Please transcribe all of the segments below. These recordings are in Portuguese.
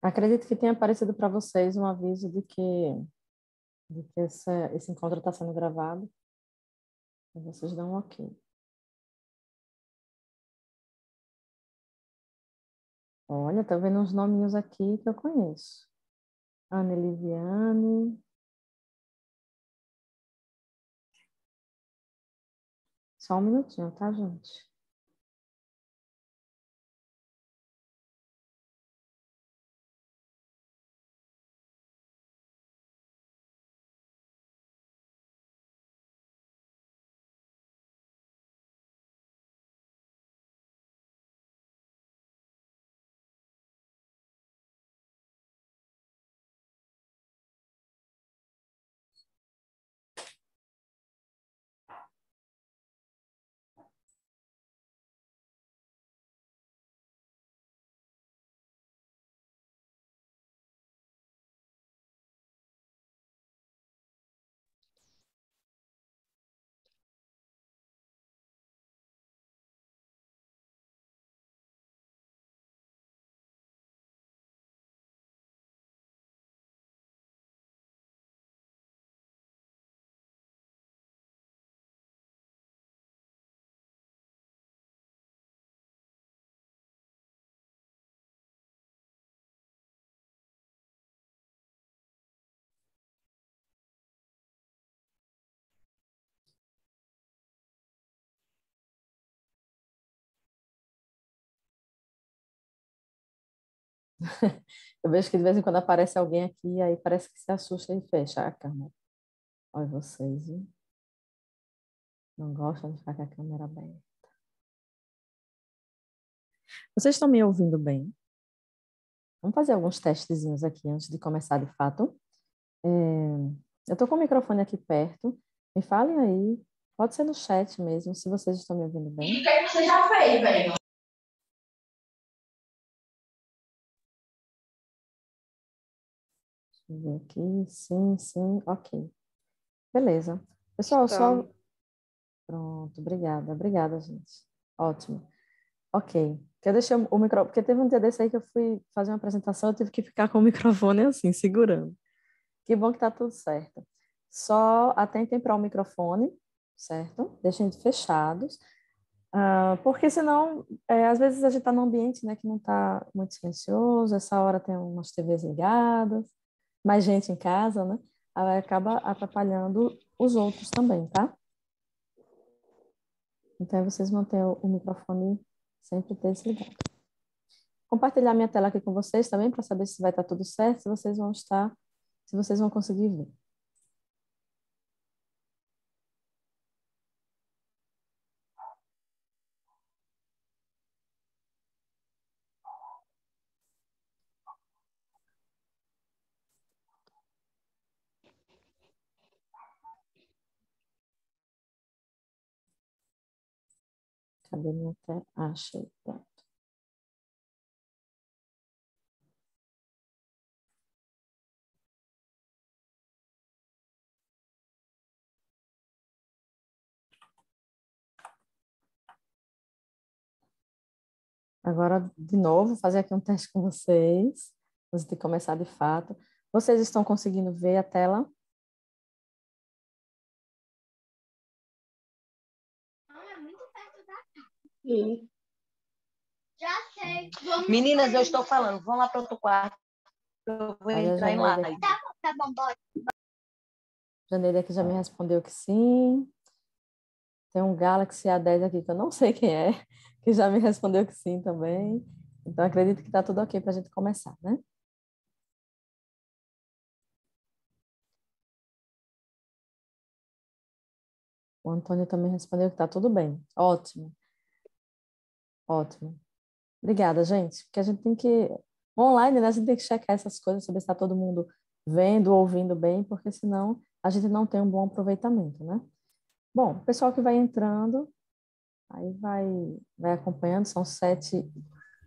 Acredito que tenha aparecido para vocês um aviso de que esse encontro está sendo gravado. E vocês dão um ok. Olha, tá vendo uns nominhos aqui que eu conheço. Ana Liviane. Só um minutinho, tá, gente? Eu vejo que de vez em quando aparece alguém aqui, aí parece que se assusta e fecha a câmera. Olha vocês, viu? Não gostam de ficar com a câmera aberta. Vocês estão me ouvindo bem? Vamos fazer alguns testezinhos aqui antes de começar de fato. Eu estou com o microfone aqui perto. Me falem aí. Pode ser no chat mesmo, se vocês estão me ouvindo bem. O que é que você já fez, velho? Deixa eu ver aqui. Sim, sim, ok. Beleza. Pessoal, só... Pronto, obrigada. Obrigada, gente. Ótimo. Ok. Que eu deixei o microfone... Porque teve um dia desse aí que eu fui fazer uma apresentação, eu tive que ficar com o microfone assim, segurando. Que bom que tá tudo certo. Só atentem para o microfone, certo? Deixem fechados. Porque senão, às vezes a gente está num ambiente, né, que não está muito silencioso, essa hora tem umas TVs ligadas, mais gente em casa, né? Aí acaba atrapalhando os outros também, tá? Então, vocês mantenham o microfone sempre desligado. Compartilhar minha tela aqui com vocês também, para saber se vai estar tudo certo, se vocês vão conseguir ver. Cadê minha tela? Achei, pronto. Agora, de novo, fazer aqui um teste com vocês, antes de começar de fato. Vocês estão conseguindo ver a tela? Sim. Já sei. Meninas, eu estou falando, vão lá para outro quarto, eu vou Olha a entrar em Janeide live. aqui. Tá bom, bora. Janeide aqui já me respondeu que sim. Tem um Galaxy A10 aqui que eu não sei quem é, que já me respondeu que sim também. Então, acredito que está tudo ok para a gente começar, né? O Antônio também respondeu que está tudo bem. Ótimo, ótimo. Obrigada, gente. Porque a gente tem que... Online, né? A gente tem que checar essas coisas, saber se está todo mundo vendo, ouvindo bem, porque senão a gente não tem um bom aproveitamento, né? Bom, o pessoal que vai entrando, aí vai acompanhando, são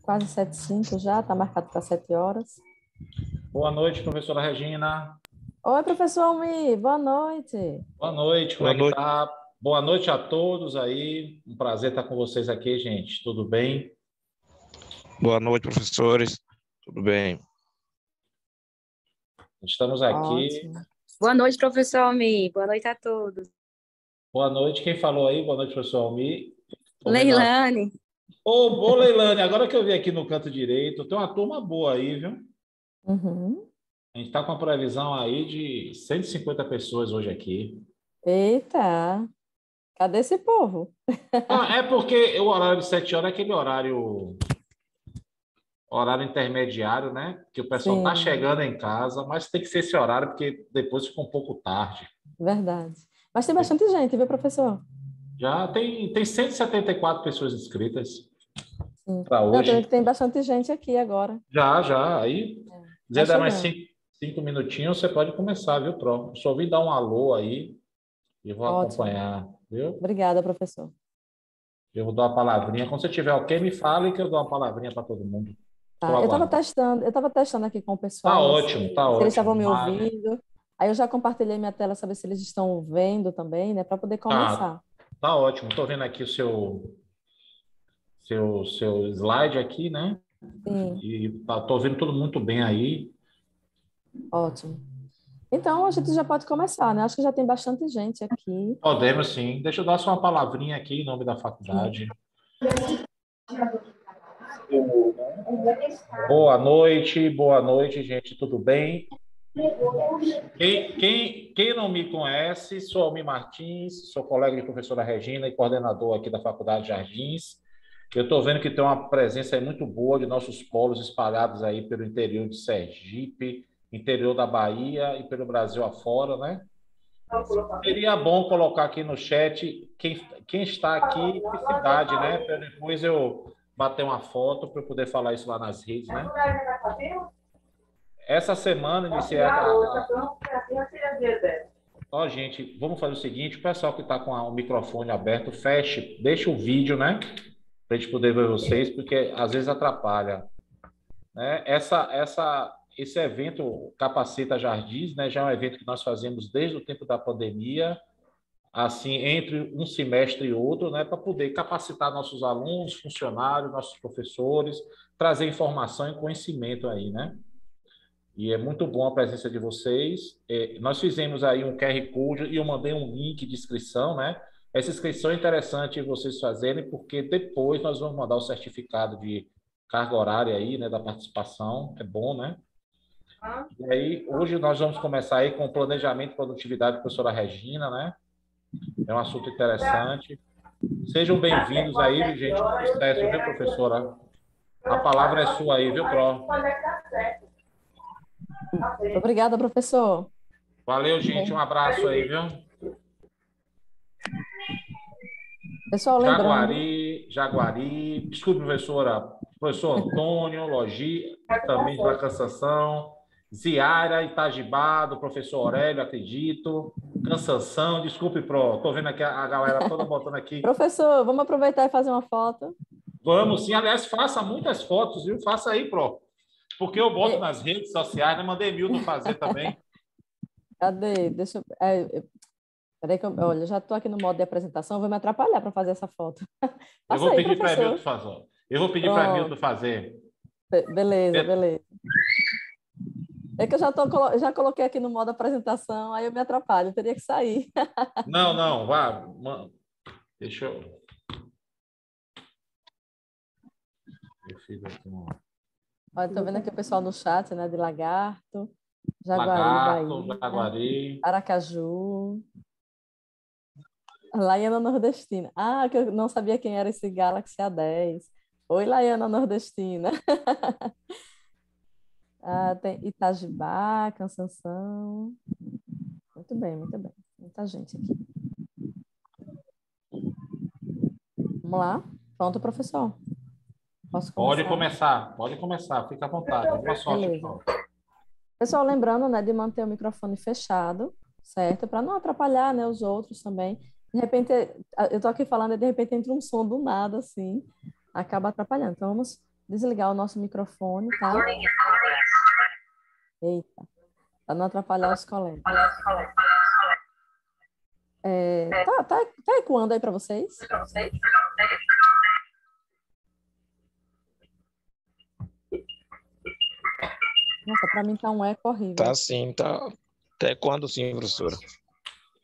quase 7h05 já, está marcado para 7 horas. Boa noite, professora Regina. Oi, professor Almir, boa noite. Boa noite, como é que tá? Boa noite a todos aí. Um prazer estar com vocês aqui, gente. Tudo bem? Boa noite, professores. Tudo bem? Estamos aqui. Ótimo. Boa noite, professor Almir. Boa noite a todos. Boa noite. Quem falou aí? Boa noite, professor Almir. Leilane. Ô, Leilane, agora que eu vi aqui no canto direito, tem uma turma boa aí, viu? Uhum. A gente está com a previsão aí de 150 pessoas hoje aqui. Eita! Cadê esse povo? É porque o horário de 7 horas é aquele horário intermediário, né? Que o pessoal está Sim, chegando em casa, mas tem que ser esse horário porque depois fica um pouco tarde. verdade. Mas tem bastante gente, viu, professor? Já tem 174 pessoas inscritas Sim. para Não, hoje. tem bastante gente aqui agora. Já. Aí, Tá quiser dar mais chegando. cinco minutinhos, você pode começar, viu, Pro? Só vim dar um alô aí e vou Ótimo. acompanhar, viu? Obrigada, professor. Eu vou dar uma palavrinha. Quando você tiver ok, me fale que eu dou uma palavrinha para todo mundo. Estou Tá, aguardando. eu estava testando aqui com o Tá pessoal, né, ótimo, tá se eles estavam ótimo. me Mas, ouvindo. Aí eu já compartilhei minha tela, saber se eles estão vendo também, né, para poder tá, começar. tá ótimo. Estou vendo aqui o seu slide aqui, né? Sim, E tô vendo tudo muito bem aí. ótimo. Então, a gente já pode começar, né? Acho que já tem bastante gente aqui. Podemos sim. Deixa eu dar só uma palavrinha aqui em nome da faculdade. Boa noite, gente. Tudo bem? Quem não me conhece, sou Almir Martins, sou colega de professora Regina e coordenador aqui da Faculdade Jardins. Eu estou vendo que tem uma presença aí muito boa de nossos polos espalhados aí pelo interior de Sergipe, interior da Bahia e pelo Brasil afora, né? Seria bom colocar aqui no chat quem está aqui, que cidade, né? Para depois eu bater uma foto para eu poder falar isso lá nas redes, né? Essa semana iniciei Ó, gente, vamos fazer o seguinte: o pessoal que está com o microfone aberto, feche, deixa o vídeo, né? Para a gente poder ver vocês, porque às vezes atrapalha, né? Esse evento Capacita Jardins, né? Já é um evento que nós fazemos desde o tempo da pandemia, assim, entre um semestre e outro, né? Para poder capacitar nossos alunos, funcionários, nossos professores, trazer informação e conhecimento aí, né? E é muito bom a presença de vocês. Nós fizemos aí um QR Code e eu mandei um link de inscrição, né? Essa inscrição é interessante vocês fazerem, porque depois nós vamos mandar o certificado de carga horária aí, né, da participação. É bom, né? E aí, hoje nós vamos começar aí com o planejamento e produtividade da professora Regina, né? É um assunto interessante. Sejam bem-vindos aí, gente. Com sucesso, viu, professora? A palavra é sua aí, viu, Pro? Obrigada, professor. Valeu, gente. Um abraço aí, viu? Pessoal, lembrando... Jaguari. Desculpe, professora. Professor Antônio, Logi, também da Cansanção. Ziara, Itajibá, do professor Aurélio, acredito. Cansanção, desculpe, Pro. Estou vendo aqui a galera toda botando aqui. Professor, vamos aproveitar e fazer uma foto. Vamos sim. Aliás, faça muitas fotos, viu? Faça aí, Pro. Porque eu boto nas redes sociais, né? Mandei Milton fazer também. Cadê? Deixa eu... Peraí que olha, eu já estou aqui no modo de apresentação, vou me atrapalhar para fazer essa foto. Eu vou aí, pedir para professor. Milton fazer. Eu vou pedir para Milton fazer. Beleza. É que eu já coloquei aqui no modo apresentação, aí eu me atrapalho, eu teria que sair. Não, vá. Deixa eu... Eu fiz aqui Olha, estou vendo aqui o pessoal no chat, né, de Lagarto, Lagarto, Bahia, Jaguari. Aracaju, Laiana Nordestina. Ah, que eu não sabia quem era esse Galaxy A10. Oi, Laiana Nordestina. Tem Itajibá, Cansanção. Muito bem. Muita gente aqui. Vamos lá? Pronto, professor. Posso começar? Pode começar. Fica à vontade. Boa sorte, pessoal. Pessoal, lembrando, né, de manter o microfone fechado, certo? Para não atrapalhar, né, os outros também. De repente, eu estou aqui falando e de repente entra um som do nada, assim, acaba atrapalhando. Então, vamos desligar o nosso microfone, tá? Eita, para não atrapalhar os colegas. Tá ecoando aí para vocês? Nossa, para mim tá um eco horrível. Tá sim, tá. Até quando sim, professora?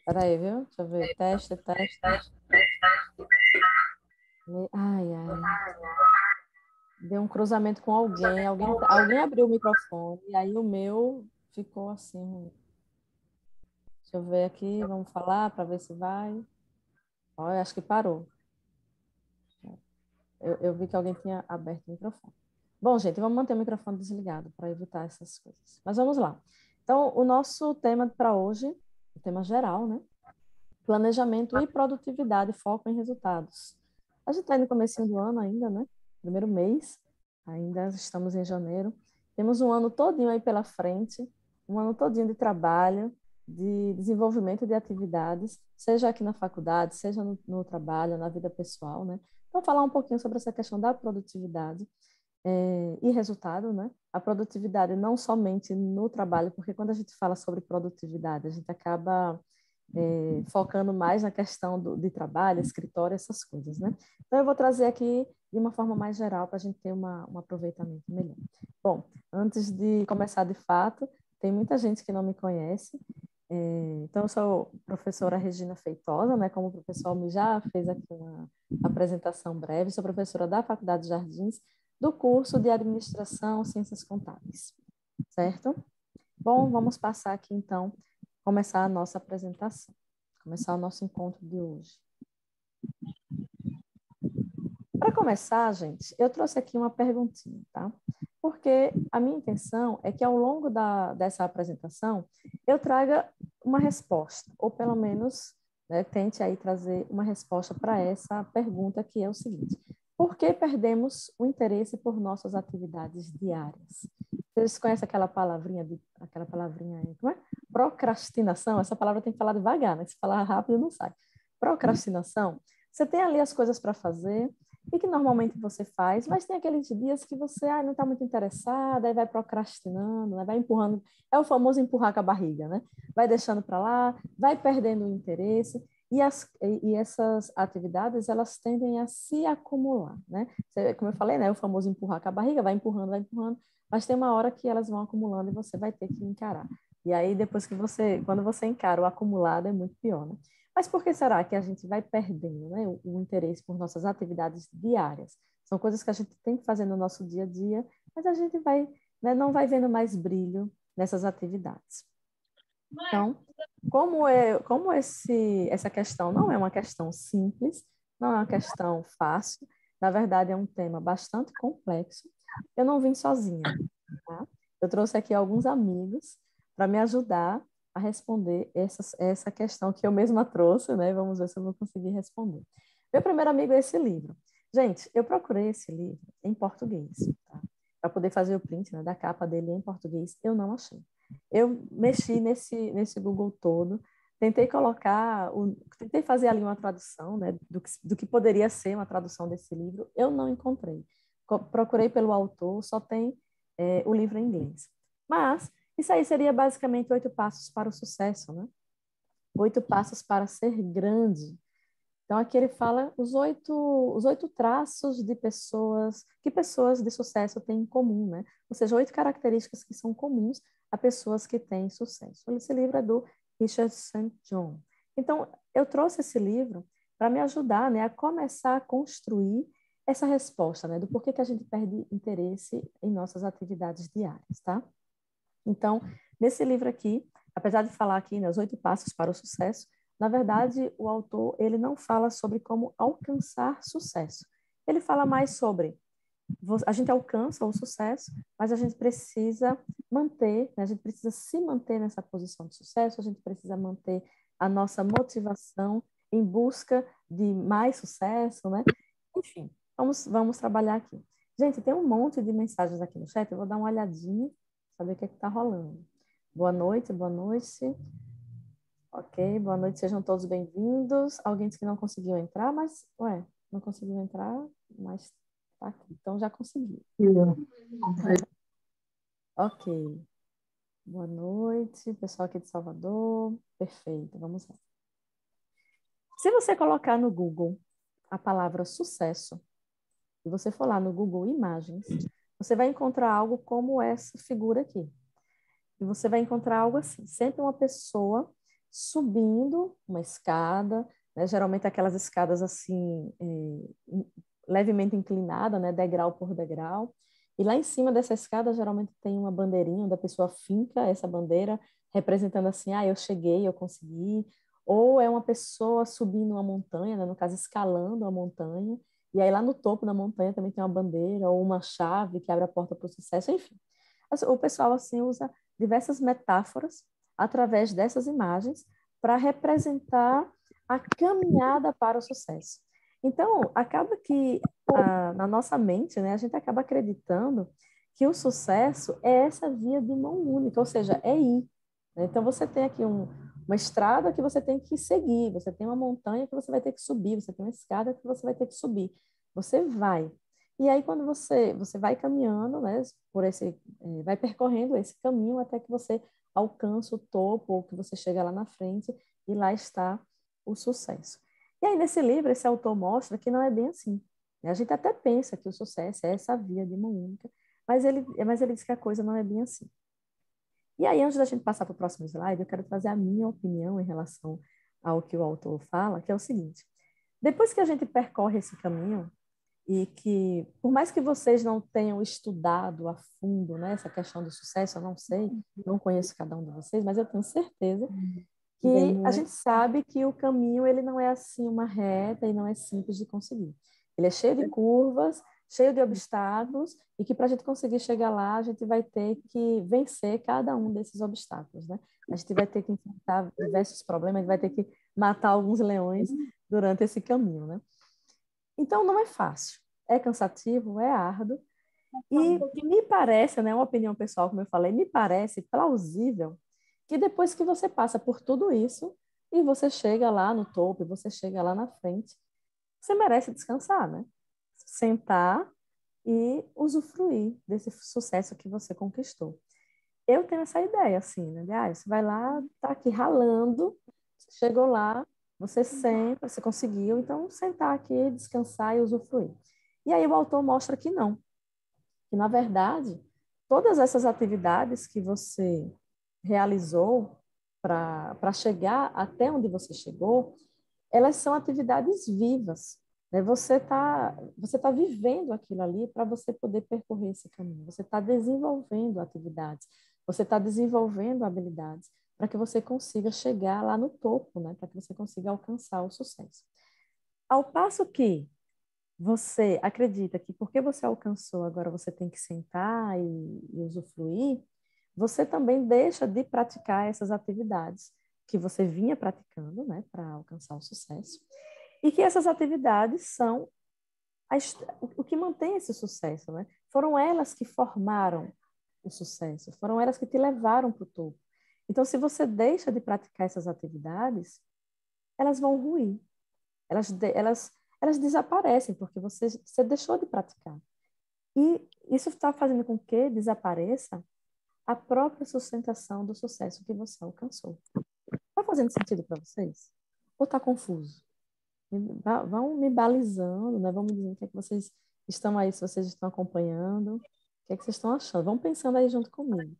Peraí, viu? Deixa eu ver. Teste, teste. Ai, ai. Deu um cruzamento com alguém. Alguém abriu o microfone. E aí o meu ficou assim. Deixa eu ver aqui. Vamos falar para ver se vai. Olha, acho que parou. Eu vi que alguém tinha aberto o microfone. Bom, gente, vamos manter o microfone desligado para evitar essas coisas. Mas vamos lá. Então, o nosso tema para hoje, o tema geral, né? Planejamento e produtividade, foco em resultados. A gente está no comecinho do ano ainda, né? Primeiro mês, ainda estamos em janeiro. Temos um ano todinho aí pela frente, um ano todinho de trabalho, de desenvolvimento de atividades, seja aqui na faculdade, seja no trabalho, na vida pessoal, né? Então, falar um pouquinho sobre essa questão da produtividade e resultado, né? A produtividade não somente no trabalho, porque quando a gente fala sobre produtividade, a gente acaba focando mais na questão de trabalho, escritório, essas coisas, né? Então, eu vou trazer aqui de uma forma mais geral para a gente ter um aproveitamento melhor. Bom, antes de começar de fato, tem muita gente que não me conhece. Então, eu sou professora Regina Feitosa, né? Como o professor me já fez aqui uma apresentação breve, sou professora da Faculdade de Jardins, do curso de Administração Ciências Contábeis, certo? Bom, vamos passar aqui, então, começar a nossa apresentação, começar o nosso encontro de hoje. Para começar, gente, eu trouxe aqui uma perguntinha, tá? Porque a minha intenção é que ao longo dessa apresentação eu traga uma resposta, ou pelo menos, né, tente aí trazer uma resposta para essa pergunta, que é o seguinte: por que perdemos o interesse por nossas atividades diárias? Vocês conhecem aquela palavrinha aí, como é? Procrastinação? Essa palavra tem que falar devagar, né? Se falar rápido não sai. Procrastinação, você tem ali as coisas para fazer e que normalmente você faz, mas tem aqueles dias que você não está muito interessada, aí vai procrastinando, né? Vai empurrando, é o famoso empurrar com a barriga, né? Vai deixando para lá, vai perdendo o interesse, e essas atividades, elas tendem a se acumular, né? Como eu falei, né? O famoso empurrar com a barriga, vai empurrando, mas tem uma hora que elas vão acumulando e você vai ter que encarar. E aí, depois quando você encara o acumulado, é muito pior, né? Mas por que será que a gente vai perdendo, né, o interesse por nossas atividades diárias? São coisas que a gente tem que fazer no nosso dia a dia, mas a gente né, não vai vendo mais brilho nessas atividades. Então, como essa questão não é uma questão simples, não é uma questão fácil, na verdade é um tema bastante complexo, eu não vim sozinha, tá? Eu trouxe aqui alguns amigos para me ajudar a responder essa questão que eu mesma trouxe, né? Vamos ver se eu vou conseguir responder. Meu primeiro amigo é esse livro. Gente, eu procurei esse livro em português, tá? Para poder fazer o print, né, da capa dele em português, eu não achei. Eu mexi nesse Google todo, tentei tentei fazer ali uma tradução, né, do que poderia ser uma tradução desse livro, eu não encontrei. Procurei pelo autor, só tem o livro em inglês. Mas isso aí seria basicamente 8 passos para o sucesso, né? 8 passos para ser grande. Então, aqui ele fala os oito traços de que pessoas de sucesso têm em comum, né? Ou seja, 8 características que são comuns a pessoas que têm sucesso. Esse livro é do Richard St. John. Então, eu trouxe esse livro para me ajudar, né, a começar a construir essa resposta, né, do porquê que a gente perde interesse em nossas atividades diárias, tá? Então, nesse livro aqui, apesar de falar aqui, né, os 8 passos para o sucesso, na verdade, o autor ele não fala sobre como alcançar sucesso. Ele fala mais sobre a gente alcança o sucesso, mas a gente precisa manter, né, a gente precisa se manter nessa posição de sucesso, a gente precisa manter a nossa motivação em busca de mais sucesso, né? Enfim, vamos trabalhar aqui. Gente, tem um monte de mensagens aqui no chat, eu vou dar uma olhadinha, saber o que está rolando. Boa noite, boa noite. Ok, boa noite, sejam todos bem-vindos. Alguém disse que não conseguiu entrar, mas, não conseguiu entrar, mas tá aqui, então já conseguiu. Ok, boa noite, pessoal aqui de Salvador. Perfeito, vamos lá. Se você colocar no Google a palavra sucesso, e você for lá no Google Imagens, você vai encontrar algo como essa figura aqui. E você vai encontrar algo assim, sempre uma pessoa subindo uma escada, né? Geralmente aquelas escadas assim, levemente inclinada, né? Degrau por degrau. E lá em cima dessa escada, geralmente tem uma bandeirinha, onde a pessoa finca essa bandeira, representando assim, eu cheguei, eu consegui. Ou é uma pessoa subindo uma montanha, né? No caso, escalando a montanha. E aí lá no topo da montanha também tem uma bandeira ou uma chave que abre a porta para o sucesso, enfim. O pessoal assim usa diversas metáforas através dessas imagens para representar a caminhada para o sucesso. Então, acaba que na nossa mente, né, a gente acaba acreditando que o sucesso é essa via de mão única, ou seja, é ir. Então, você tem aqui uma estrada que você tem que seguir, você tem uma montanha que você vai ter que subir, você tem uma escada que você vai ter que subir. Você vai. E aí, quando você vai caminhando, né, vai percorrendo esse caminho até que você alcança o topo, ou que você chega lá na frente, e lá está o sucesso. E aí, nesse livro, esse autor mostra que não é bem assim. A gente até pensa que o sucesso é essa via de mão única, mas ele diz que a coisa não é bem assim. E aí, antes da gente passar para o próximo slide, eu quero trazer a minha opinião em relação ao que o autor fala, que é o seguinte: depois que a gente percorre esse caminho, e que, por mais que vocês não tenham estudado a fundo, né, essa questão do sucesso, eu não sei, não conheço cada um de vocês, mas eu tenho certeza que a gente sabe que o caminho ele não é assim uma reta e não é simples de conseguir. Ele é cheio de curvas, cheio de obstáculos, e que para a gente conseguir chegar lá, a gente vai ter que vencer cada um desses obstáculos, né? A gente vai ter que enfrentar diversos problemas, a gente vai ter que matar alguns leões durante esse caminho, né? Então, não é fácil. É cansativo, é árduo. E me parece, né, uma opinião pessoal, como eu falei, me parece plausível que depois que você passa por tudo isso e você chega lá no topo, e você chega lá na frente, você merece descansar, né? Sentar e usufruir desse sucesso que você conquistou. Eu tenho essa ideia, assim, né? Você vai lá, tá aqui ralando, chegou lá, você senta, você conseguiu, então sentar aqui, descansar e usufruir. E aí o autor mostra que não, que na verdade, todas essas atividades que você realizou para chegar até onde você chegou, elas são atividades vivas, né? Você tá vivendo aquilo ali para você poder percorrer esse caminho. Você está desenvolvendo atividades, você está desenvolvendo habilidades para que você consiga chegar lá no topo, né? Para que você consiga alcançar o sucesso. Ao passo que você acredita que porque você alcançou, agora você tem que sentar e usufruir, você também deixa de praticar essas atividades que você vinha praticando, né, para alcançar o sucesso. E que essas atividades são o que mantém esse sucesso, né? Foram elas que formaram o sucesso, foram elas que te levaram para o topo. Então, se você deixa de praticar essas atividades, elas vão ruir, elas desaparecem, porque você deixou de praticar. E isso está fazendo com que desapareça a própria sustentação do sucesso que você alcançou. Está fazendo sentido para vocês? Ou está confuso? Vão me balizando, né? Vão me dizendo o que é que vocês estão aí, se vocês estão acompanhando, o que é que vocês estão achando. Vão pensando aí junto comigo.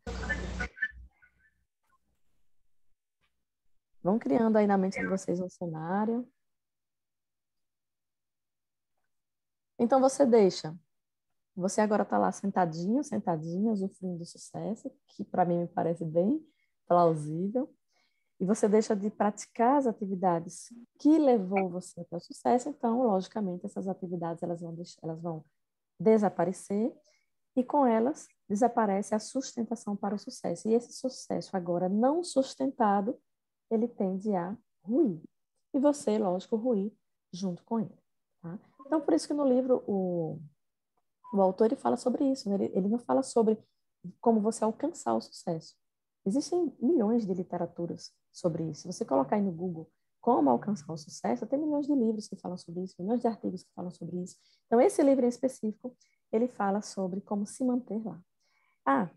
Vão criando aí na mente de vocês um cenário. Então você agora está lá sentadinho, sentadinha, usufruindo do sucesso, que para mim me parece bem plausível. E você deixa de praticar as atividades que levou você até o sucesso, então, logicamente, essas atividades elas vão desaparecer e com elas desaparece a sustentação para o sucesso. E esse sucesso agora não sustentado, ele tende a ruir. E você, lógico, ruir junto com ele. Tá? Então, por isso que no livro o autor ele fala sobre isso, né? Ele não fala sobre como você alcançar o sucesso. Existem milhões de literaturas sobre isso. Se você colocar aí no Google como alcançar o sucesso, tem milhões de livros que falam sobre isso, milhões de artigos que falam sobre isso. Então, esse livro em específico, ele fala sobre como se manter lá.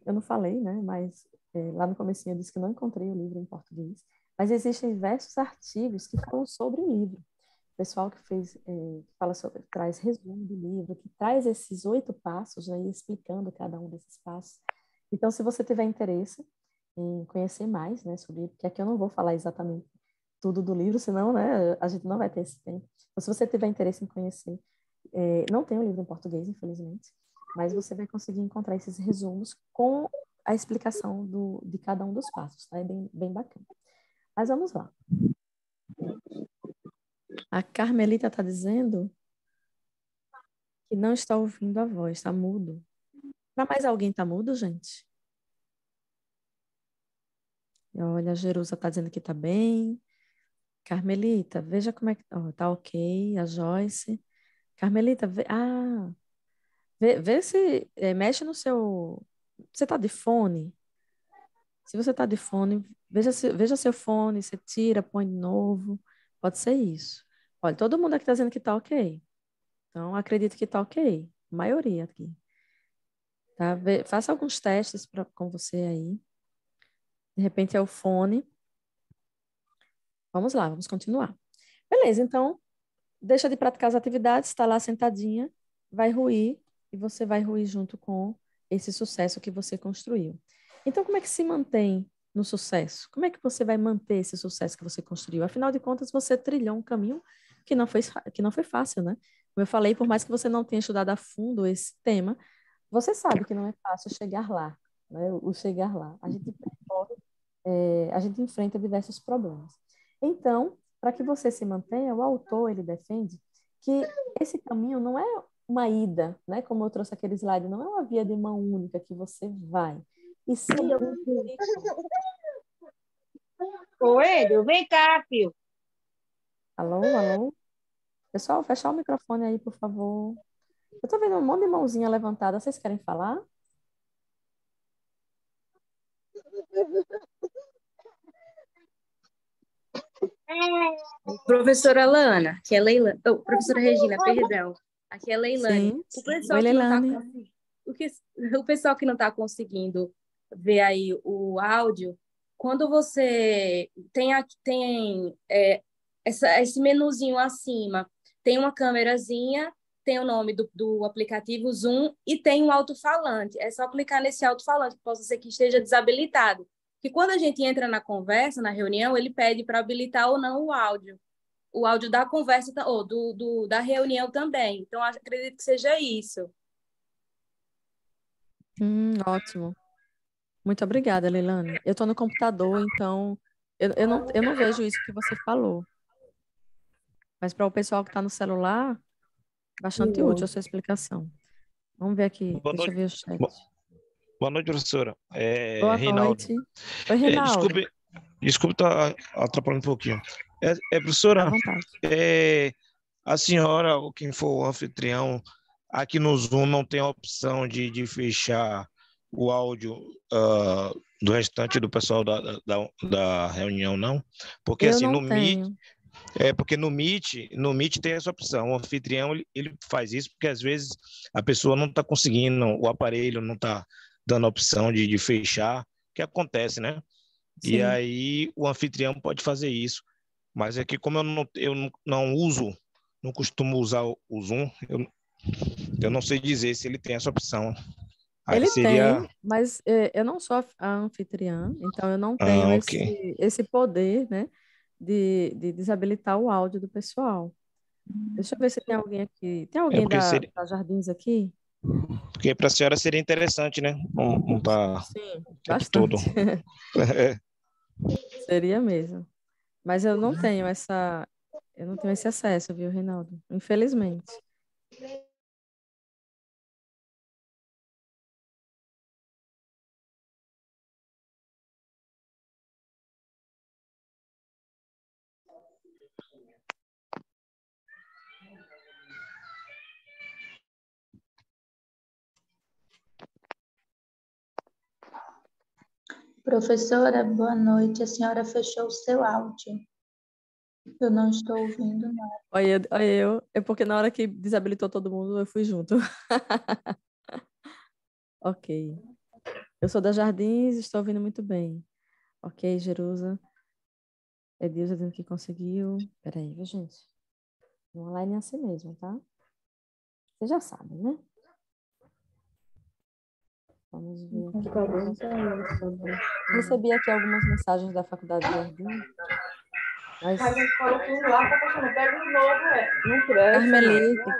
Eu não falei, né? Mas lá no comecinho eu disse que não encontrei o livro em português, mas existem diversos artigos que falam sobre o livro. pessoal que fez, que fala sobre, traz resumo do livro, que traz esses 8 passos, aí explicando cada um desses passos. Então, se você tiver interesse em conhecer mais, né, sobre, porque aqui eu não vou falar exatamente tudo do livro, senão, né, a gente não vai ter esse tempo. Então, se você tiver interesse em conhecer, não tem o livro em português, infelizmente, mas você vai conseguir encontrar esses resumos com a explicação de cada um dos passos, tá? É bem, bem bacana. Mas vamos lá. A Carmelita está dizendo que não está ouvindo a voz, está mudo. Para mais alguém está mudo, gente? Olha, a Jerusa está dizendo que está bem. Carmelita, veja como é que... tá ok, a Joyce. Carmelita, vê se... mexe no seu... Você está de fone? Se você está de fone, veja seu fone, você tira, põe de novo. Pode ser isso. Olha, todo mundo aqui está dizendo que está ok. Então, acredito que está ok. A maioria aqui. Tá? Faça alguns testes com você aí. De repente é o fone. Vamos lá, vamos continuar. Beleza, então, deixa de praticar as atividades, está lá sentadinha, vai ruir, e você vai ruir junto com esse sucesso que você construiu. Então, como é que se mantém no sucesso? Como é que você vai manter esse sucesso que você construiu? Afinal de contas, você trilhou um caminho que não foi fácil, né? Como eu falei, por mais que você não tenha estudado a fundo esse tema, você sabe que não é fácil chegar lá, né? O chegar lá. A gente percorre, a gente enfrenta diversos problemas. Então, para que você se mantenha, o autor ele defende que esse caminho não é uma ida, né? Como eu trouxe aquele slide, não é uma via de mão única que você vai, e sim um ciclo. Coelho, vem cá, filho. Alô, alô? Pessoal, fechar o microfone aí, por favor. Eu tô vendo um monte de mãozinha levantada. Vocês querem falar? Professora Lana, que é Leila, professora Regina, perdão. Aqui é Leilane. Sim. O pessoal Oi, que não tá Leilane. o pessoal que não está conseguindo ver aí o áudio, quando você tem esse menuzinho acima, tem uma câmerazinha, tem o nome do aplicativo Zoom e tem um alto-falante. É só clicar nesse alto-falante, que possa ser que esteja desabilitado. Que quando a gente entra na conversa, na reunião, ele pede para habilitar ou não o áudio da conversa ou da reunião também. Então, acredito que seja isso. Ótimo. Muito obrigada, Leilane. Eu estou no computador, então eu não vejo isso que você falou. Mas para o pessoal que está no celular, bastante útil a sua explicação. Vamos ver aqui. Boa Deixa eu noite, ver o chat. boa noite, professora. Boa Reinaldo. noite. Oi, Reinaldo. Desculpe estar atrapalhando um pouquinho. Fica à Professora, vontade. a senhora, ou quem for o anfitrião, aqui no Zoom não tem a opção de fechar o áudio do restante do pessoal da reunião, não? Porque Eu assim, não no Meet, tenho. porque no Meet tem essa opção. O anfitrião, ele faz isso porque às vezes a pessoa não está conseguindo, o aparelho não está dando a opção de fechar, que acontece, né? E Sim. aí o anfitrião pode fazer isso. Mas é que como eu não uso, não costumo usar o Zoom, eu não sei dizer se ele tem essa opção. Aí Ele seria... tem, mas eu não sou a anfitriã, então eu não tenho Ah, ok. esse poder, né, de desabilitar o áudio do pessoal. Deixa eu ver se tem alguém aqui. Tem alguém Porque seria, da Jardins aqui? porque para a senhora seria interessante, né? Não tá Sim, o tempo todo. bastante. Seria mesmo. Mas eu não tenho esse acesso, viu, Reinaldo? Infelizmente. Professora, boa noite. A senhora fechou o seu áudio. Eu não estou ouvindo nada. Olha eu. É porque na hora que desabilitou todo mundo, eu fui junto. Ok. Eu sou da Jardins, estou ouvindo muito bem. Ok, Jerusa. É Deus dizendo que conseguiu. Peraí, viu, gente? Online é assim mesmo, tá? Vocês já sabem, né? Vamos ver aqui. Recebi aqui algumas mensagens da Faculdade de Jardim. Mas... A gente falou tudo lá, tá passando. Pega um novo, não cresce.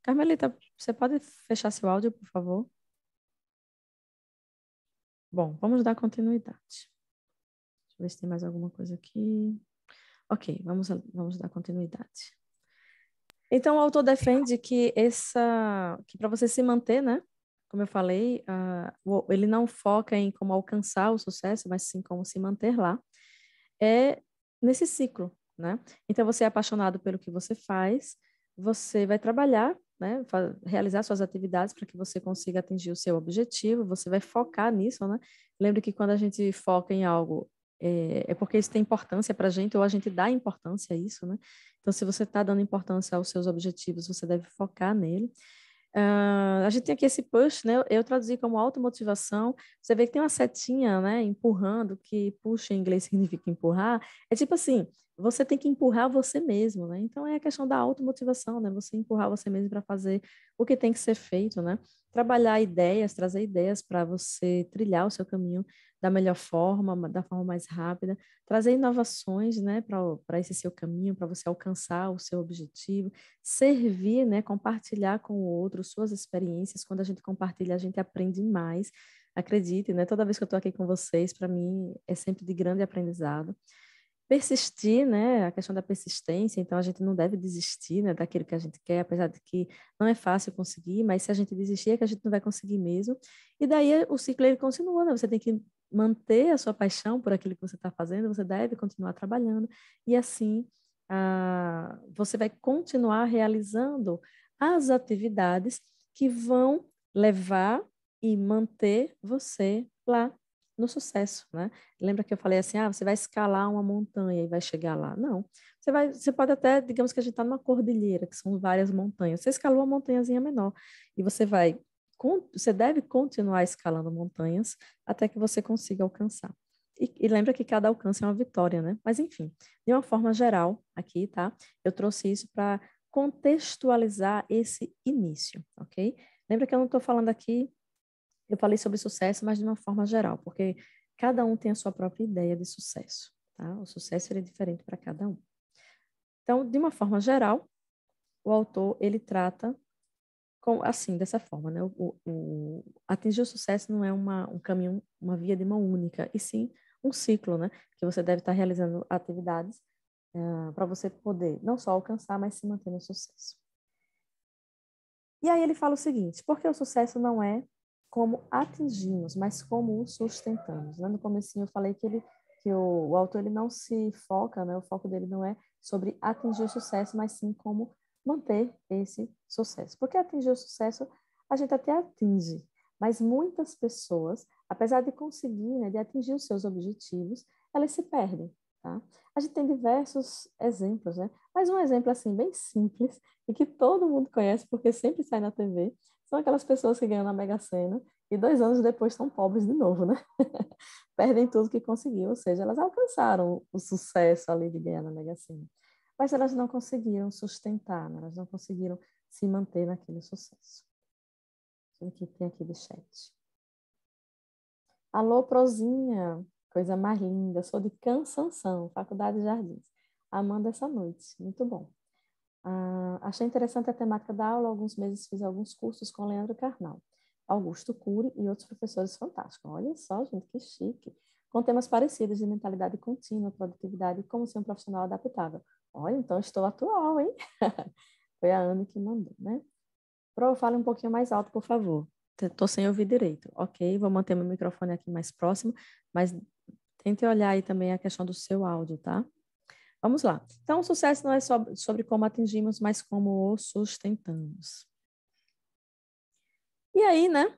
Carmelita, você pode fechar seu áudio, por favor? Bom, vamos dar continuidade. Deixa eu ver se tem mais alguma coisa aqui. Ok, vamos dar continuidade. Então, o autor defende que para você se manter, né? Como eu falei, ele não foca em como alcançar o sucesso, mas sim como se manter lá. É nesse ciclo, né? Então, você é apaixonado pelo que você faz, você vai trabalhar, né? Realizar suas atividades para que você consiga atingir o seu objetivo, você vai focar nisso, né? Lembre que quando a gente foca em algo, é porque isso tem importância para a gente, ou a gente dá importância a isso, né? Então, se você está dando importância aos seus objetivos, você deve focar nele. A gente tem aqui esse push, né? Eu traduzi como automotivação. Você vê que tem uma setinha, né? Empurrando, que puxa em inglês significa empurrar. É tipo assim, você tem que empurrar você mesmo, né? Então é a questão da automotivação, né? Você empurrar você mesmo para fazer o que tem que ser feito, né? Trabalhar ideias, trazer ideias para você trilhar o seu caminho da melhor forma, da forma mais rápida, trazer inovações, né, para esse seu caminho, para você alcançar o seu objetivo, servir, né, compartilhar com o outro suas experiências. Quando a gente compartilha, a gente aprende mais. Acredite, né? Toda vez que eu estou aqui com vocês, para mim é sempre de grande aprendizado. Persistir, né? A questão da persistência, então a gente não deve desistir, né, daquilo que a gente quer, apesar de que não é fácil conseguir, mas se a gente desistir é que a gente não vai conseguir mesmo. E daí o ciclo ele continua, né? Você tem que manter a sua paixão por aquilo que você está fazendo, você deve continuar trabalhando e assim você vai continuar realizando as atividades que vão levar e manter você lá no sucesso, né? Lembra que eu falei assim, você vai escalar uma montanha e vai chegar lá? Não. Você pode até, digamos que a gente está numa cordilheira, que são várias montanhas. Você escalou uma montanhazinha menor e você deve continuar escalando montanhas até que você consiga alcançar. E lembra que cada alcance é uma vitória, né? Mas enfim, de uma forma geral aqui, tá? Eu trouxe isso para contextualizar esse início, ok? Lembra que eu não estou falando aqui. Eu falei sobre sucesso, mas de uma forma geral, porque cada um tem a sua própria ideia de sucesso, tá? O sucesso é diferente para cada um. Então, de uma forma geral, o autor, ele trata assim, dessa forma, né? Atingir o sucesso não é um caminho, uma via de mão única, e sim um ciclo, né? Que você deve estar realizando atividades para você poder não só alcançar, mas se manter no sucesso. E aí ele fala o seguinte, porque o sucesso não é como atingimos, mas como o sustentamos. Né? No comecinho eu falei que o autor ele não se foca, né? O foco dele não é sobre atingir o sucesso, mas sim como manter esse sucesso. Porque atingir o sucesso, a gente até atinge, mas muitas pessoas, apesar de conseguir, né, de atingir os seus objetivos, elas se perdem. Tá? A gente tem diversos exemplos, né? Mas um exemplo assim bem simples e que todo mundo conhece porque sempre sai na TV, são aquelas pessoas que ganham na Mega Sena e 2 anos depois estão pobres de novo, né? Perdem tudo que conseguiram, ou seja, elas alcançaram o sucesso ali de ganhar na Mega Sena. Mas elas não conseguiram sustentar, né? Elas não conseguiram se manter naquele sucesso. O que tem aqui de chat? Alô, Prozinha, coisa mais linda. Sou de Cansanção, Faculdade de Jardins. Amando essa noite, muito bom. Achei interessante a temática da aula. Há alguns meses fiz alguns cursos com Leandro Carnal, Augusto Cury e outros professores fantásticos. Olha só, gente, que chique. Com temas parecidos de mentalidade contínua, produtividade e como ser um profissional adaptável. Olha, então estou atual, hein? Foi a Anne que mandou, né? Pro, fale um pouquinho mais alto, por favor. Estou sem ouvir direito. Ok, vou manter meu microfone aqui mais próximo, mas tente olhar aí também a questão do seu áudio, tá? Vamos lá. Então, o sucesso não é sobre como atingimos, mas como o sustentamos. E aí, né?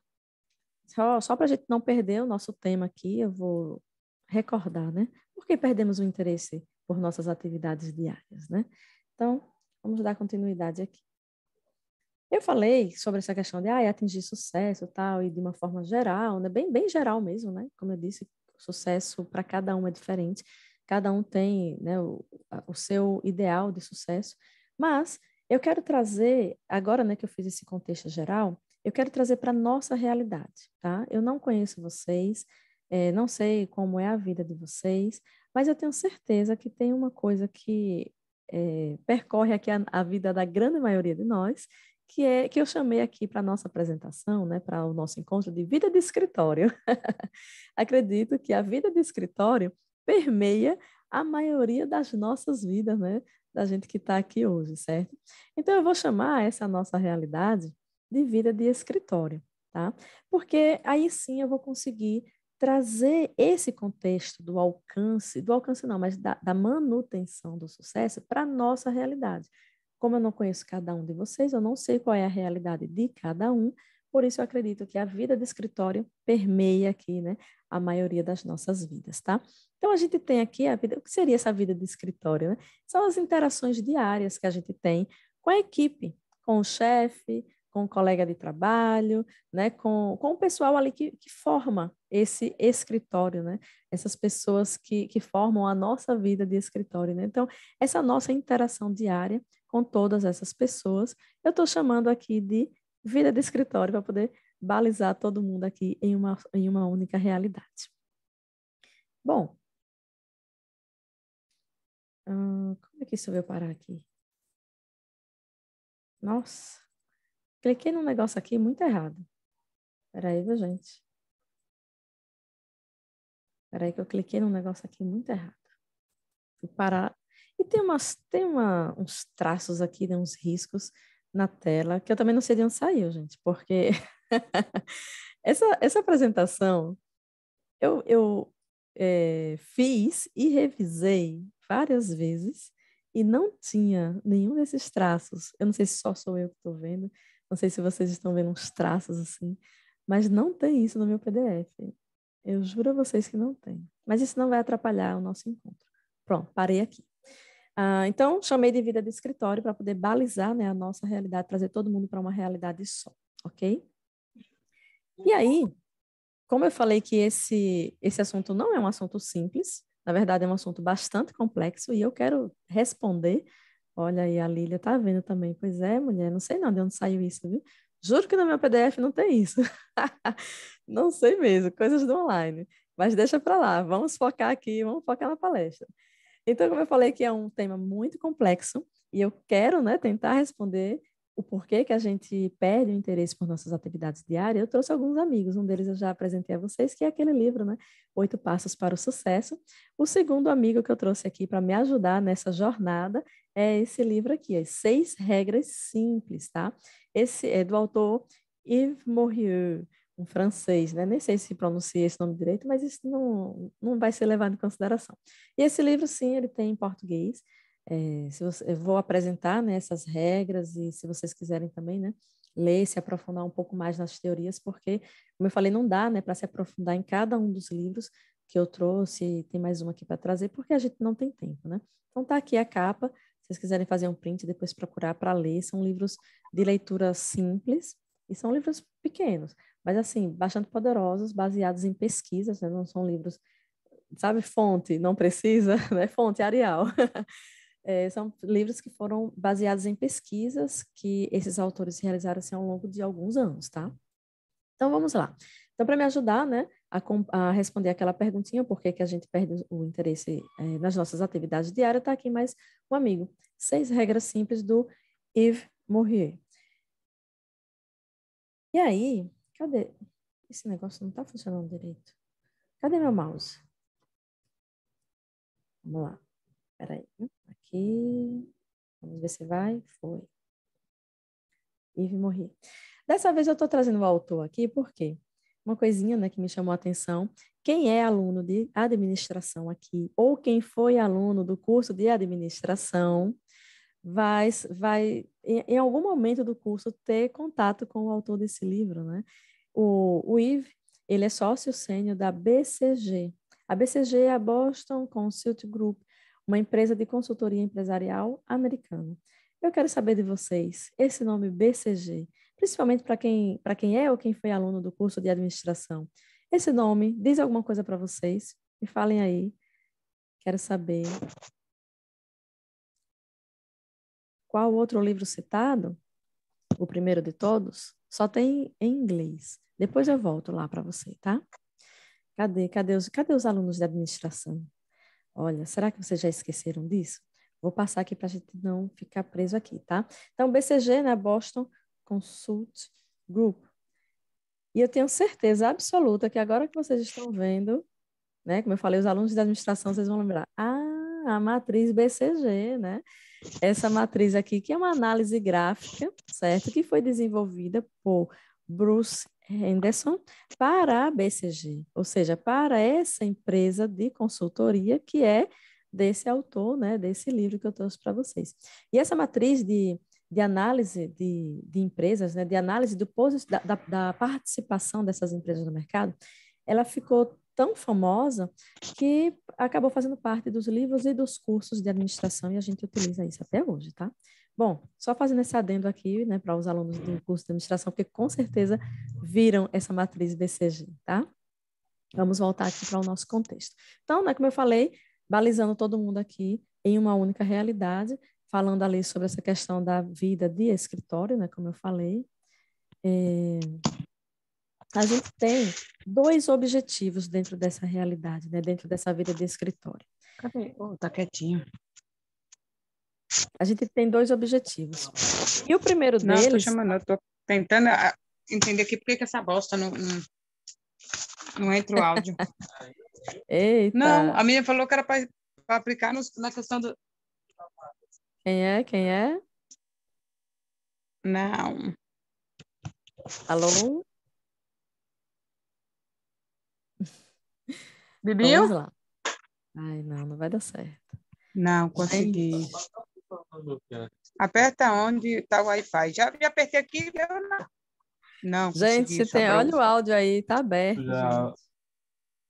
Só para a gente não perder o nosso tema aqui, eu vou recordar, né? Por que perdemos o interesse por nossas atividades diárias, né? Então, vamos dar continuidade aqui. Eu falei sobre essa questão de atingir sucesso e tal, e de uma forma geral, né? Bem geral mesmo, né? Como eu disse, o sucesso para cada um é diferente. cada um tem, né, o seu ideal de sucesso, mas eu quero trazer, agora, né, que eu fiz esse contexto geral, eu quero trazer para a nossa realidade, tá? Eu não conheço vocês, não sei como é a vida de vocês, mas eu tenho certeza que tem uma coisa que percorre aqui a vida da grande maioria de nós, que é que eu chamei aqui para a nossa apresentação, né, para o nosso encontro de vida de escritório. Acredito que a vida de escritório permeia a maioria das nossas vidas, né, da gente que está aqui hoje, certo? Então, eu vou chamar essa nossa realidade de vida de escritório, tá? Porque aí sim eu vou conseguir trazer esse contexto do alcance não, mas da manutenção do sucesso para a nossa realidade. Como eu não conheço cada um de vocês, eu não sei qual é a realidade de cada um, por isso eu acredito que a vida de escritório permeia aqui, né, a maioria das nossas vidas, tá? Então a gente tem aqui a vida, o que seria essa vida de escritório, né? São as interações diárias que a gente tem com a equipe, com o chefe, com o colega de trabalho, né, com o pessoal ali que forma esse escritório, né? Essas pessoas que formam a nossa vida de escritório, né? Então, essa nossa interação diária com todas essas pessoas, eu estou chamando aqui de vida de escritório para poder balizar todo mundo aqui em uma única realidade. Bom, como é que isso veio parar aqui? Nossa, cliquei num negócio aqui muito errado. Peraí, viu, gente? Peraí que eu cliquei num negócio aqui muito errado. Fui parar. E tem uns traços aqui, né, uns riscos na tela, que eu também não sei de onde saiu, gente, porque essa apresentação eu fiz e revisei várias vezes e não tinha nenhum desses traços. Eu não sei se só sou eu que estou vendo, não sei se vocês estão vendo uns traços assim, mas não tem isso no meu PDF. Eu juro a vocês que não tem. Mas isso não vai atrapalhar o nosso encontro. Pronto, parei aqui. Então, chamei de vida de escritório para poder balizar, né, a nossa realidade, trazer todo mundo para uma realidade só, ok? E aí, como eu falei que esse assunto não é um assunto simples, na verdade é um assunto bastante complexo e eu quero responder. Olha aí, a Lília tá vendo também. Pois é, mulher, não sei não de onde saiu isso, viu? Juro que no meu PDF não tem isso. Não sei mesmo, coisas do online. Mas deixa para lá, vamos focar aqui, vamos focar na palestra. Então, como eu falei que é um tema muito complexo e eu quero, né, tentar responder o porquê que a gente perde o interesse por nossas atividades diárias, eu trouxe alguns amigos. Um deles eu já apresentei a vocês, que é aquele livro, né? 8 Passos para o Sucesso. O segundo amigo que eu trouxe aqui para me ajudar nessa jornada é esse livro aqui, As 6 Regras Simples, tá? Esse é do autor Yves Morieux, um francês, né? Nem sei se pronuncia esse nome direito, mas isso não vai ser levado em consideração. E esse livro, sim, ele tem em português. Eu vou apresentar, né, essas regras e se vocês quiserem também, né, ler, se aprofundar um pouco mais nas teorias, porque, como eu falei, não dá, né, para se aprofundar em cada um dos livros que eu trouxe, tem mais um aqui para trazer, porque a gente não tem tempo, né? Então tá aqui a capa, se vocês quiserem fazer um print e depois procurar para ler, são livros de leitura simples e são livros pequenos, mas assim, bastante poderosos, baseados em pesquisas, né? Não são livros, sabe, fonte, não precisa, né? Fonte Arial. São livros que foram baseados em pesquisas que esses autores realizaram assim, ao longo de alguns anos, tá? Então, vamos lá. Então, para me ajudar, né, a responder aquela perguntinha, por que que a gente perde o interesse nas nossas atividades diárias, está aqui mais um amigo. 6 regras simples do Yves Morieux. E aí, cadê? Esse negócio não está funcionando direito. Cadê meu mouse? Vamos lá. Espera aí. Aqui. Vamos ver se vai. Foi. Yves Morieux. Dessa vez eu estou trazendo o autor aqui, porque uma coisinha, né, que me chamou a atenção. Quem é aluno de administração aqui, ou quem foi aluno do curso de administração, vai em algum momento do curso ter contato com o autor desse livro, né? O Yves, ele é sócio sênior da BCG. A BCG é a Boston Consult Group, uma empresa de consultoria empresarial americana. Eu quero saber de vocês, esse nome BCG, principalmente para quem é ou quem foi aluno do curso de administração, esse nome diz alguma coisa para vocês? Me falem aí. Quero saber qual outro livro citado, o primeiro de todos, só tem em inglês. Depois eu volto lá para você, tá? Cadê os alunos de administração? Olha, será que vocês já esqueceram disso? Vou passar aqui para a gente não ficar preso aqui, tá? Então, BCG, né? Boston Consult Group. E eu tenho certeza absoluta que agora que vocês estão vendo, né? Como eu falei, os alunos de administração, vocês vão lembrar. Ah, a matriz BCG, né? Essa matriz aqui, que é uma análise gráfica, certo? Que foi desenvolvida por Bruce Henderson para a BCG, ou seja, para essa empresa de consultoria que é desse autor, né? Desse livro que eu trouxe para vocês. E essa matriz de análise de empresas, né? De análise da participação dessas empresas no mercado, ela ficou tão famosa que acabou fazendo parte dos livros e dos cursos de administração e a gente utiliza isso até hoje, tá? Bom, só fazendo esse adendo aqui, né, para os alunos do curso de administração, porque com certeza viram essa matriz BCG, tá? Vamos voltar aqui para o nosso contexto. Então, né, como eu falei, balizando todo mundo aqui em uma única realidade, falando ali sobre essa questão da vida de escritório, né, como eu falei, a gente tem dois objetivos dentro dessa realidade, né? Dentro dessa vida de escritório. Cadê? Oh, tá quietinho. A gente tem dois objetivos. E o primeiro Não, deles... Não, estou chamando, eu estou tentando entender aqui por que essa bosta não entra o áudio. Eita! Não, a menina falou que era para aplicar na questão do... Quem é? Quem é? Não. Alô? Bebinho? Vamos lá. Ai, não vai dar certo. Não, consegui. Aperta onde está o Wi-Fi. Já apertei aqui, não gente, consegui. tem, olha o áudio aí, tá aberto. Já...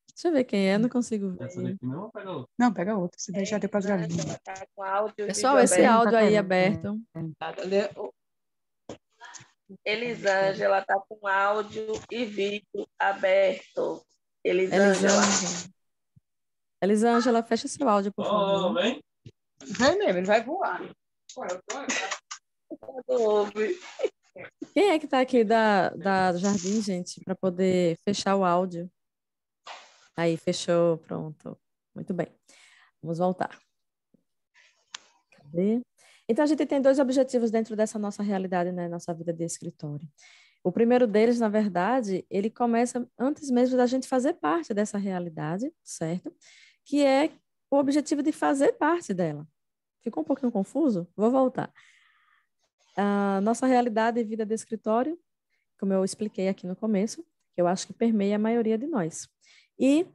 Deixa eu ver quem é, não consigo ver. Não, pega outra, se deixar depois da linha. Pessoal, esse áudio aí aberto. Elisângela está com áudio e vídeo aberto. Elisângela, fecha seu áudio, por favor. Vem mesmo, ele vai voar. Quem é que está aqui da Jardim, gente, para poder fechar o áudio? Aí, fechou, pronto. Muito bem. Vamos voltar. Cadê? Então, a gente tem dois objetivos dentro dessa nossa realidade, né? Nossa vida de escritório. O primeiro deles, na verdade, ele começa antes mesmo da gente fazer parte dessa realidade, certo? Que é o objetivo de fazer parte dela. Ficou um pouquinho confuso? Vou voltar. A nossa realidade e vida de escritório, como eu expliquei aqui no começo, que eu acho que permeia a maioria de nós. E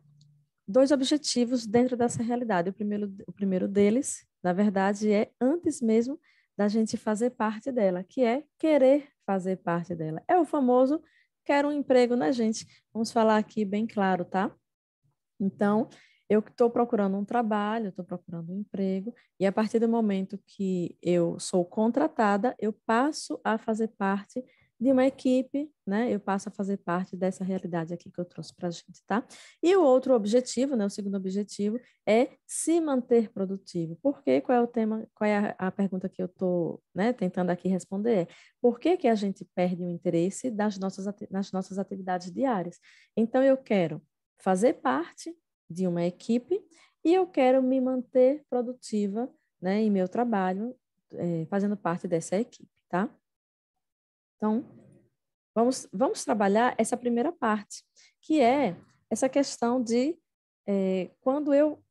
dois objetivos dentro dessa realidade. O primeiro deles, na verdade, é antes mesmo da gente fazer parte dela, que é querer fazer parte dela. É o famoso quero um emprego, né, gente? Vamos falar aqui bem claro, tá? Então, eu estou procurando um trabalho, estou procurando um emprego, e a partir do momento que eu sou contratada, eu passo a fazer parte de uma equipe, né? Eu passo a fazer parte dessa realidade aqui que eu trouxe para a gente, tá? E o outro objetivo, né? O segundo objetivo é se manter produtivo. Por quê? Qual é o tema? Qual é a pergunta que eu estou, né, tentando aqui responder? Por que que a gente perde o interesse nas nossas atividades diárias? Então, eu quero fazer parte de uma equipe e eu quero me manter produtiva, né, em meu trabalho, fazendo parte dessa equipe, tá? Então, vamos trabalhar essa primeira parte, que é essa questão de quando eu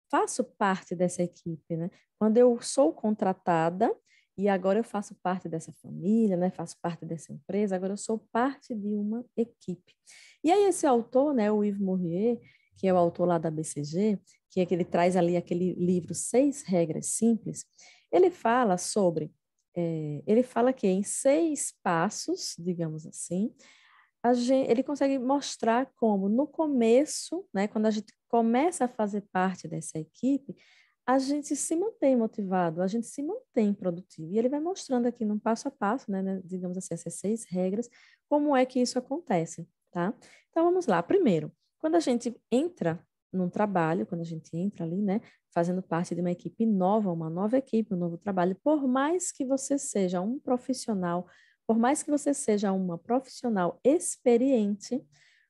faço parte dessa equipe, né? Quando eu sou contratada e agora eu faço parte dessa família, né? Faço parte dessa empresa, agora eu sou parte de uma equipe. E aí esse autor, né, o Yves Morier, que é o autor lá da BCG, que é que ele traz ali aquele livro 6 Regras Simples, ele fala sobre ele fala que em 6 passos, digamos assim, ele consegue mostrar como no começo, né, quando a gente começa a fazer parte dessa equipe, a gente se mantém motivado, a gente se mantém produtivo. E ele vai mostrando aqui num passo a passo, né, digamos assim, essas 6 regras, como é que isso acontece, tá? Então, vamos lá. Primeiro, quando a gente entra num trabalho, quando a gente entra ali, né, fazendo parte de uma equipe nova, uma nova equipe, um novo trabalho, por mais que você seja um profissional, por mais que você seja uma profissional experiente,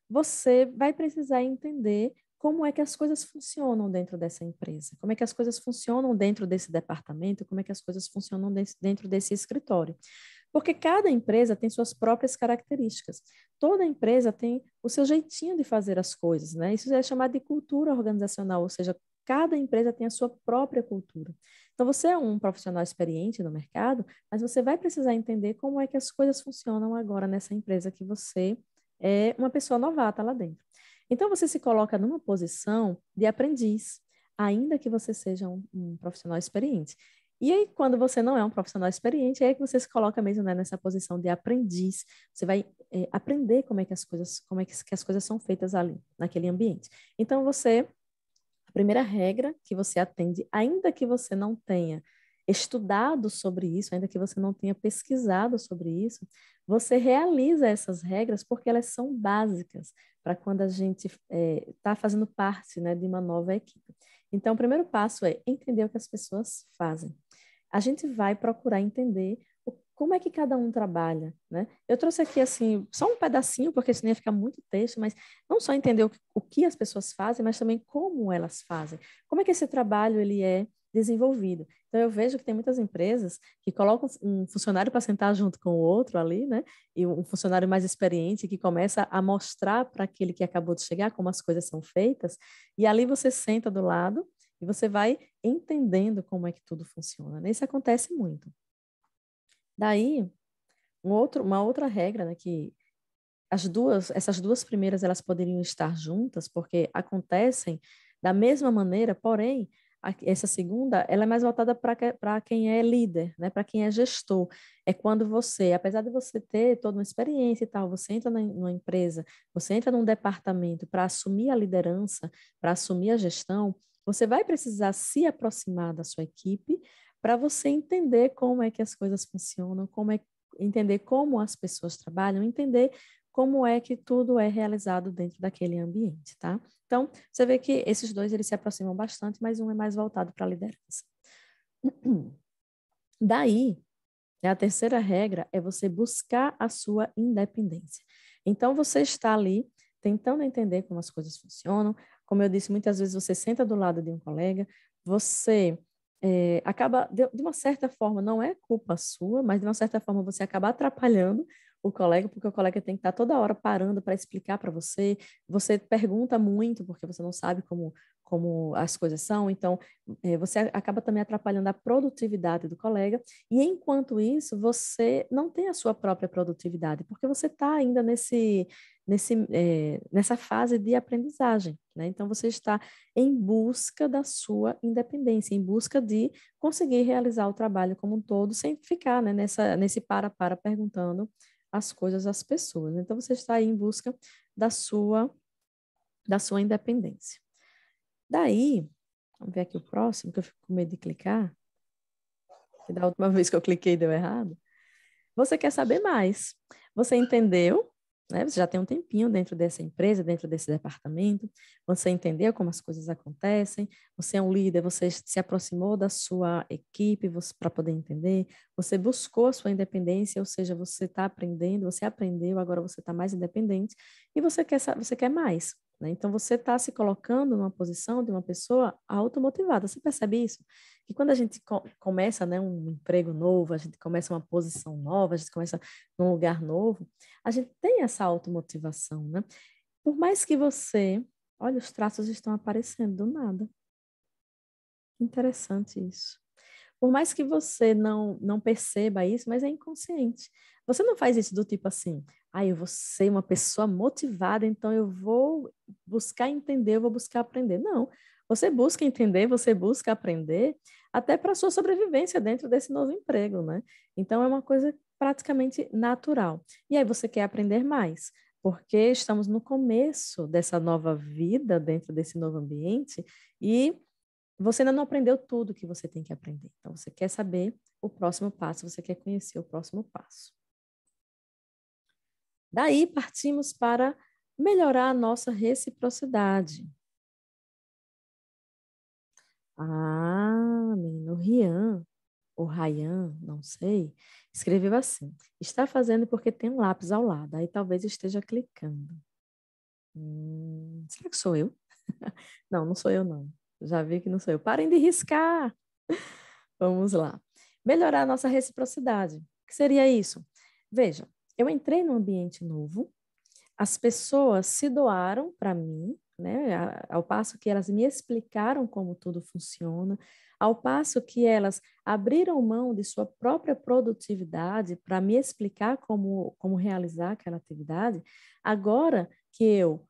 você vai precisar entender como é que as coisas funcionam dentro dessa empresa, como é que as coisas funcionam dentro desse departamento, como é que as coisas funcionam dentro desse escritório. Porque cada empresa tem suas próprias características. Toda empresa tem o seu jeitinho de fazer as coisas, né? Isso é chamado de cultura organizacional, ou seja, cada empresa tem a sua própria cultura. Então, você é um profissional experiente no mercado, mas você vai precisar entender como é que as coisas funcionam agora nessa empresa que você é uma pessoa novata lá dentro. Então, você se coloca numa posição de aprendiz, ainda que você seja um profissional experiente. E aí, quando você não é um profissional experiente, é aí que você se coloca mesmo, né, nessa posição de aprendiz. Você vai aprender como é que as coisas, que as coisas são feitas ali, naquele ambiente. Então, a primeira regra que você atende, ainda que você não tenha estudado sobre isso, ainda que você não tenha pesquisado sobre isso, você realiza essas regras porque elas são básicas para quando a gente está fazendo parte, né, de uma nova equipe. Então, o primeiro passo é entender o que as pessoas fazem. A gente vai procurar entender como é que cada um trabalha, né? Eu trouxe aqui, assim, só um pedacinho, porque senão ia ficar muito texto, mas não só entender o que as pessoas fazem, mas também como elas fazem. Como é que esse trabalho, ele é desenvolvido. Então, eu vejo que tem muitas empresas que colocam um funcionário para sentar junto com o outro ali, né? E um funcionário mais experiente que começa a mostrar para aquele que acabou de chegar como as coisas são feitas, e ali você senta do lado e você vai entendendo como é que tudo funciona, né? Isso acontece muito. Daí, uma outra regra, né, que essas duas primeiras, elas poderiam estar juntas, porque acontecem da mesma maneira, porém, essa segunda, ela é mais voltada para quem é líder, né, para quem é gestor. É quando você, apesar de você ter toda uma experiência e tal, você entra numa empresa, você entra num departamento para assumir a liderança, para assumir a gestão, você vai precisar se aproximar da sua equipe para você entender como é que as coisas funcionam, entender como as pessoas trabalham, entender como é que tudo é realizado dentro daquele ambiente, tá? Então, você vê que esses dois, eles se aproximam bastante, mas um é mais voltado para a liderança. Daí, a terceira regra é você buscar a sua independência. Então, você está ali tentando entender como as coisas funcionam. Como eu disse, muitas vezes você senta do lado de um colega, você acaba, de uma certa forma, não é culpa sua, mas de uma certa forma você acaba atrapalhando o colega, porque o colega tem que estar toda hora parando para explicar para você. Você pergunta muito, porque você não sabe como as coisas são, então você acaba também atrapalhando a produtividade do colega, e enquanto isso, você não tem a sua própria produtividade, porque você está ainda nessa fase de aprendizagem, né? Então, você está em busca da sua independência, em busca de conseguir realizar o trabalho como um todo, sem ficar, né, nesse para perguntando as coisas às pessoas. Então, você está aí em busca da sua independência. Daí, vamos ver aqui o próximo, que eu fico com medo de clicar, que da última vez que eu cliquei deu errado. Você quer saber mais. Você entendeu, né? Você já tem um tempinho dentro dessa empresa, dentro desse departamento, você entendeu como as coisas acontecem, você é um líder, você se aproximou da sua equipe para poder entender, você buscou a sua independência, ou seja, você está aprendendo, você aprendeu, agora você está mais independente, e você quer mais. Né? Então, você está se colocando numa posição de uma pessoa automotivada. Você percebe isso? Que quando a gente começa, né, um emprego novo, a gente começa uma posição nova, a gente começa num lugar novo, a gente tem essa automotivação, né? Por mais que você... Olha, os traços estão aparecendo do nada. Interessante isso. Por mais que você não perceba isso, mas é inconsciente. Você não faz isso do tipo assim, eu vou ser uma pessoa motivada, então eu vou buscar entender, eu vou buscar aprender. Não, você busca entender, você busca aprender, até para a sua sobrevivência dentro desse novo emprego, né? Então é uma coisa praticamente natural. E aí você quer aprender mais, porque estamos no começo dessa nova vida, dentro desse novo ambiente, e você ainda não aprendeu tudo que você tem que aprender. Então, você quer saber o próximo passo, você quer conhecer o próximo passo. Daí, partimos para melhorar a nossa reciprocidade. Menino, o Rian, ou Ryan, não sei, escreveu assim: está fazendo porque tem um lápis ao lado, aí talvez esteja clicando. Será que sou eu? Não, não sou eu, não. Já vi que não sou eu. Parem de riscar. Vamos lá. Melhorar a nossa reciprocidade. O que seria isso? Veja, eu entrei num ambiente novo, as pessoas se doaram para mim, né? Ao passo que elas me explicaram como tudo funciona, ao passo que elas abriram mão de sua própria produtividade para me explicar como realizar aquela atividade. Agora que eu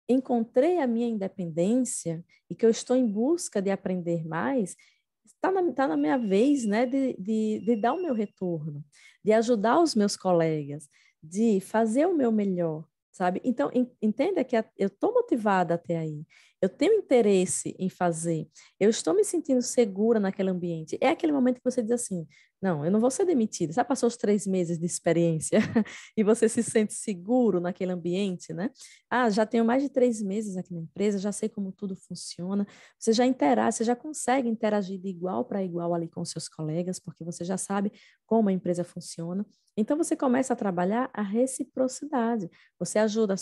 encontrei a minha independência e que eu estou em busca de aprender mais, está na minha vez, né, de dar o meu retorno, de ajudar os meus colegas, de fazer o meu melhor, sabe? Então, entenda que eu estou motivada até aí, eu tenho interesse em fazer, eu estou me sentindo segura naquele ambiente. É aquele momento que você diz assim, não, eu não vou ser demitida. Já passou os 3 meses de experiência e você se sente seguro naquele ambiente, né? Já tenho mais de 3 meses aqui na empresa, já sei como tudo funciona. Você já interage, você já consegue interagir de igual para igual ali com seus colegas, porque você já sabe como a empresa funciona. Então, você começa a trabalhar a reciprocidade. Você ajuda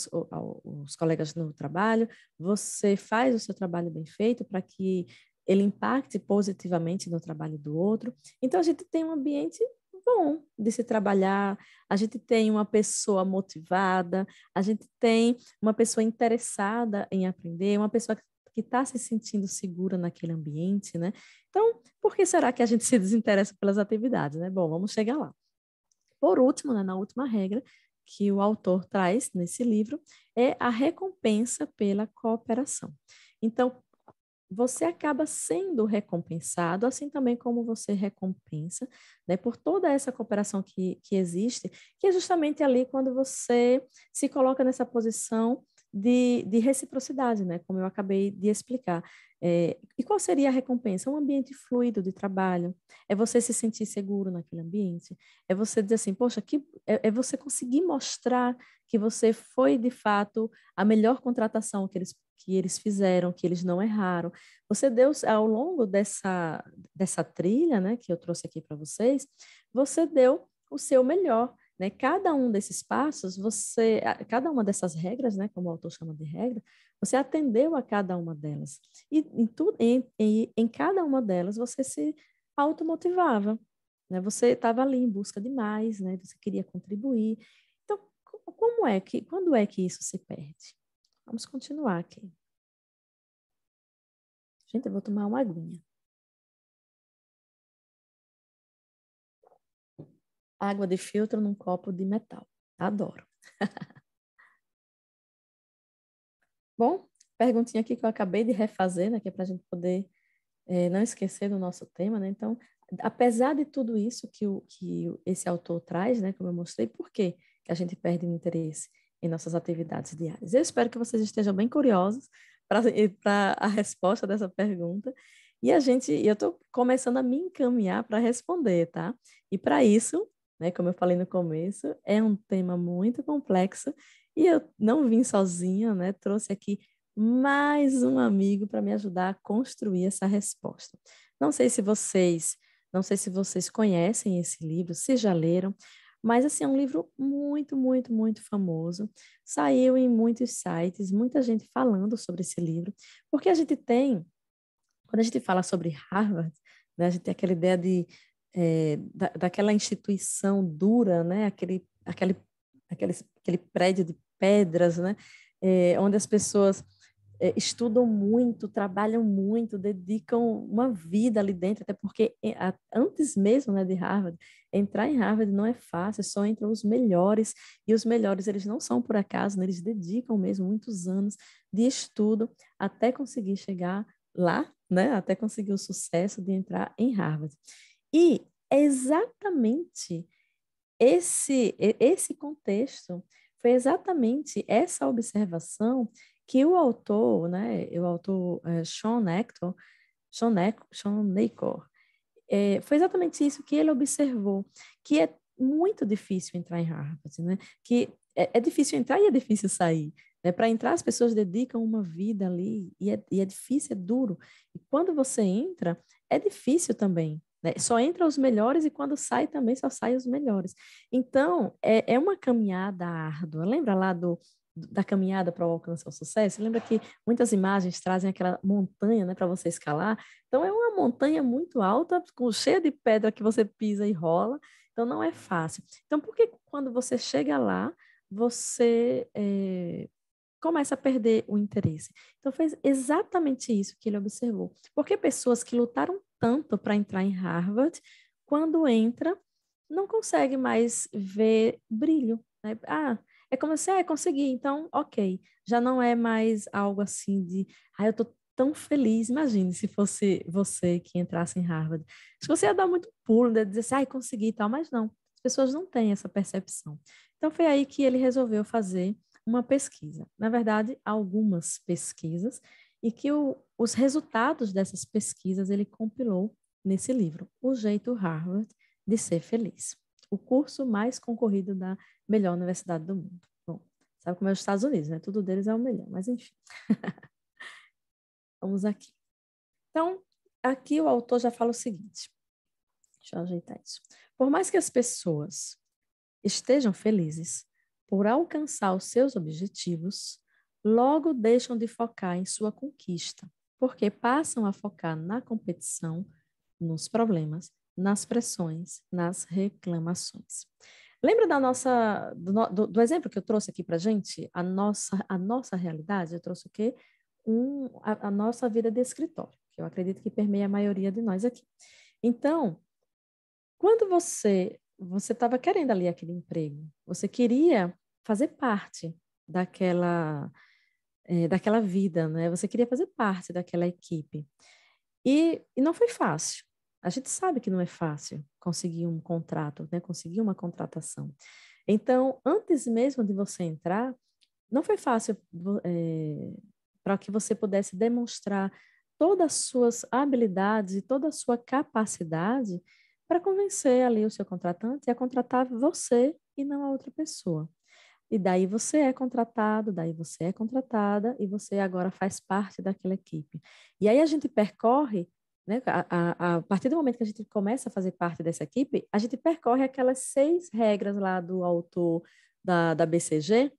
os colegas no trabalho, você faz o seu trabalho bem feito para que ele impacte positivamente no trabalho do outro. Então, a gente tem um ambiente bom de se trabalhar, a gente tem uma pessoa motivada, a gente tem uma pessoa interessada em aprender, uma pessoa que está se sentindo segura naquele ambiente, né? Então, por que será que a gente se desinteressa pelas atividades, né? Bom, vamos chegar lá. Por último, né, na última regra que o autor traz nesse livro, é a recompensa pela cooperação. Então, você acaba sendo recompensado, assim também como você recompensa, né, por toda essa cooperação que existe, que é justamente ali quando você se coloca nessa posição de reciprocidade, né, como eu acabei de explicar. E qual seria a recompensa? Um ambiente fluido de trabalho, é você se sentir seguro naquele ambiente, é você dizer assim, poxa, é você conseguir mostrar que você foi, de fato, a melhor contratação que eles fizeram, que eles não erraram. Você deu, ao longo dessa trilha, né, que eu trouxe aqui para vocês, você deu o seu melhor, né? Cada um desses passos, cada uma dessas regras, né, como o autor chama de regra, você atendeu a cada uma delas. E em cada uma delas, você se automotivava, né? Você estava ali em busca de mais, né? Você queria contribuir. Então, quando é que isso se perde? Vamos continuar aqui. Gente, eu vou tomar uma aguinha. Água de filtro num copo de metal. Adoro. Bom, perguntinha aqui que eu acabei de refazer, né? Que é para a gente poder não esquecer do nosso tema, né? Então, apesar de tudo isso que esse autor traz, né? Como eu mostrei, por que a gente perde o interesse em nossas atividades diárias? Eu espero que vocês estejam bem curiosos para a resposta dessa pergunta. E eu estou começando a me encaminhar para responder, tá? E para isso, né, como eu falei no começo, é um tema muito complexo e eu não vim sozinha, né? Trouxe aqui mais um amigo para me ajudar a construir essa resposta. Não sei se vocês, não sei se vocês conhecem esse livro, se já leram, mas assim é um livro muito, muito, muito famoso. Saiu em muitos sites, muita gente falando sobre esse livro, porque a gente tem, quando a gente fala sobre Harvard, né, a gente tem aquela ideia daquela instituição dura, né, aquele prédio de pedras, né, onde as pessoas estudam muito, trabalham muito, dedicam uma vida ali dentro, até porque antes mesmo, né, de Harvard, entrar em Harvard não é fácil, só entram os melhores, e os melhores eles não são por acaso, né, eles dedicam mesmo muitos anos de estudo até conseguir chegar lá, né, até conseguir o sucesso de entrar em Harvard. E é exatamente esse contexto, foi exatamente essa observação que o autor, né, Sean Acor, foi exatamente isso que ele observou, que é muito difícil entrar em Harvard, né, que é difícil entrar e é difícil sair. Né? Para entrar, as pessoas dedicam uma vida ali, e é difícil, é duro. E quando você entra, é difícil também. Né? Só entra os melhores e quando sai também só saem os melhores. Então, é uma caminhada árdua. Lembra lá da caminhada para alcançar o sucesso? Lembra que muitas imagens trazem aquela montanha, né, para você escalar? Então, é uma montanha muito alta, cheia de pedra que você pisa e rola. Então, não é fácil. Então, por que quando você chega lá, você começa a perder o interesse? Então, foi exatamente isso que ele observou. Porque pessoas que lutaram tanto para entrar em Harvard, quando entra, não consegue mais ver brilho. Né? É como se, consegui, então, ok. Já não é mais algo assim de, eu estou tão feliz. Imagine se fosse você que entrasse em Harvard. Acho que você ia dar muito pulo, né? Dizer assim, consegui e tal, mas não. As pessoas não têm essa percepção. Então, foi aí que ele resolveu fazer uma pesquisa. Na verdade, algumas pesquisas, e que os resultados dessas pesquisas ele compilou nesse livro, O Jeito Harvard de Ser Feliz. O curso mais concorrido da melhor universidade do mundo. Bom, sabe como é os Estados Unidos, né? Tudo deles é o melhor, mas enfim. Vamos aqui. Então, aqui o autor já fala o seguinte. Deixa eu ajeitar isso. Por mais que as pessoas estejam felizes por alcançar os seus objetivos, logo deixam de focar em sua conquista, porque passam a focar na competição, nos problemas, nas pressões, nas reclamações. Lembra do exemplo que eu trouxe aqui para a gente? A nossa realidade, eu trouxe o quê? A nossa vida de escritório, que eu acredito que permeia a maioria de nós aqui. Então, quando você estava querendo ali aquele emprego, você queria fazer parte daquela vida, né? Você queria fazer parte daquela equipe. E não foi fácil. A gente sabe que não é fácil conseguir um contrato, né? Conseguir uma contratação. Então, antes mesmo de você entrar, não foi fácil para que você pudesse demonstrar todas as suas habilidades e toda a sua capacidade para convencer ali o seu contratante a contratar você e não a outra pessoa. E daí você é contratado, daí você é contratada e você agora faz parte daquela equipe. E aí a gente percorre, né, a partir do momento que a gente começa a fazer parte dessa equipe, a gente percorre aquelas 6 regras lá do autor da BCG,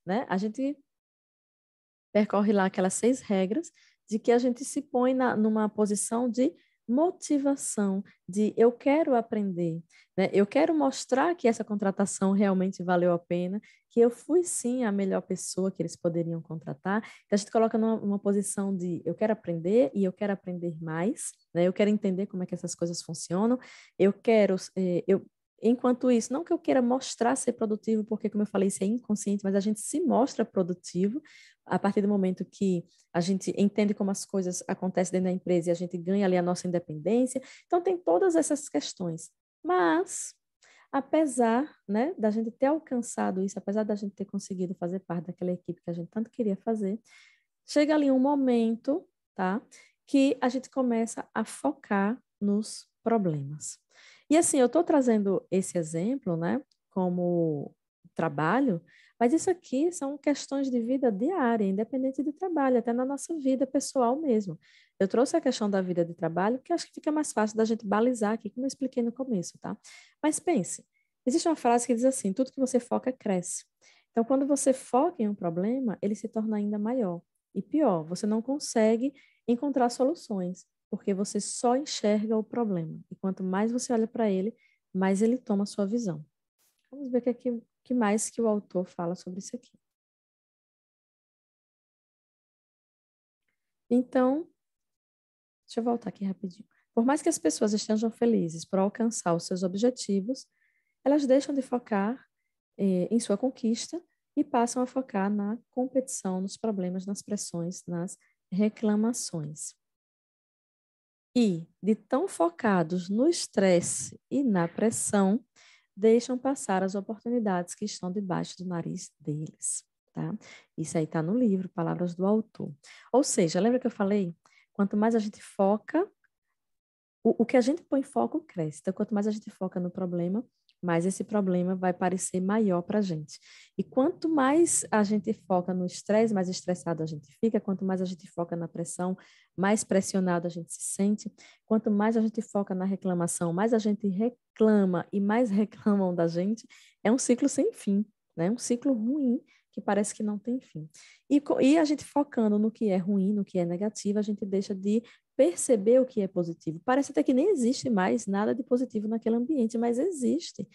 né? A gente percorre lá aquelas 6 regras de que a gente se põe numa posição de motivação, de eu quero aprender, né? Eu quero mostrar que essa contratação realmente valeu a pena, que eu fui sim a melhor pessoa que eles poderiam contratar. Então, a gente coloca numa posição de eu quero aprender e eu quero aprender mais, né? Eu quero entender como é que essas coisas funcionam, eu quero, enquanto isso, não que eu queira mostrar ser produtivo, porque, como eu falei, isso é inconsciente, mas a gente se mostra produtivo a partir do momento que a gente entende como as coisas acontecem dentro da empresa e a gente ganha ali a nossa independência. Então, tem todas essas questões. Mas, apesar, né, da gente ter alcançado isso, apesar da gente ter conseguido fazer parte daquela equipe que a gente tanto queria fazer, chega ali um momento, tá, que a gente começa a focar nos problemas. E assim, eu estou trazendo esse exemplo, né, como trabalho, mas isso aqui são questões de vida diária, independente de trabalho, até na nossa vida pessoal mesmo. Eu trouxe a questão da vida de trabalho, que acho que fica mais fácil da gente balizar aqui, como eu expliquei no começo, tá? Mas pense, existe uma frase que diz assim, tudo que você foca cresce. Então, quando você foca em um problema, ele se torna ainda maior. E pior, você não consegue encontrar soluções, porque você só enxerga o problema. E quanto mais você olha para ele, mais ele toma a sua visão. Vamos ver o que mais que o autor fala sobre isso aqui. Então, deixa eu voltar aqui rapidinho. Por mais que as pessoas estejam felizes por alcançar os seus objetivos, elas deixam de focar em sua conquista e passam a focar na competição, nos problemas, nas pressões, nas reclamações. E, de tão focados no estresse e na pressão, deixam passar as oportunidades que estão debaixo do nariz deles, tá? Isso aí está no livro, Palavras do Autor. Ou seja, lembra que eu falei? Quanto mais a gente foca, o que a gente põe em foco cresce. Então, quanto mais a gente foca no problema, mais esse problema vai parecer maior para a gente. E quanto mais a gente foca no estresse, mais estressado a gente fica, quanto mais a gente foca na pressão, mais pressionado a gente se sente, quanto mais a gente foca na reclamação, mais a gente reclama e mais reclamam da gente, é um ciclo sem fim, né? Um ciclo ruim que parece que não tem fim. E a gente focando no que é ruim, no que é negativo, a gente deixa de perceber o que é positivo. Parece até que nem existe mais nada de positivo naquele ambiente, mas existe.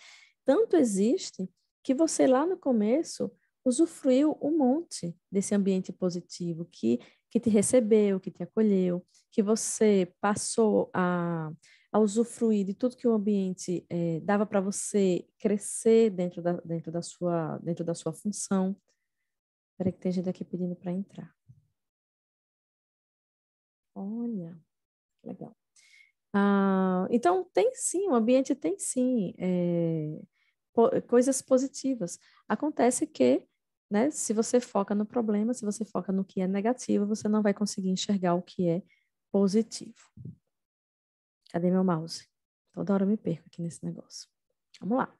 Tanto existe que você lá no começo usufruiu um monte desse ambiente positivo que te recebeu, que te acolheu, que você passou a usufruir de tudo que o ambiente dava para você crescer dentro da sua função. Espera que tem gente aqui pedindo para entrar. Olha, legal. Então, tem sim, o ambiente tem sim coisas positivas. Acontece que, né, se você foca no problema, se você foca no que é negativo, você não vai conseguir enxergar o que é positivo. Cadê meu mouse? Toda hora eu me perco aqui nesse negócio. Vamos lá.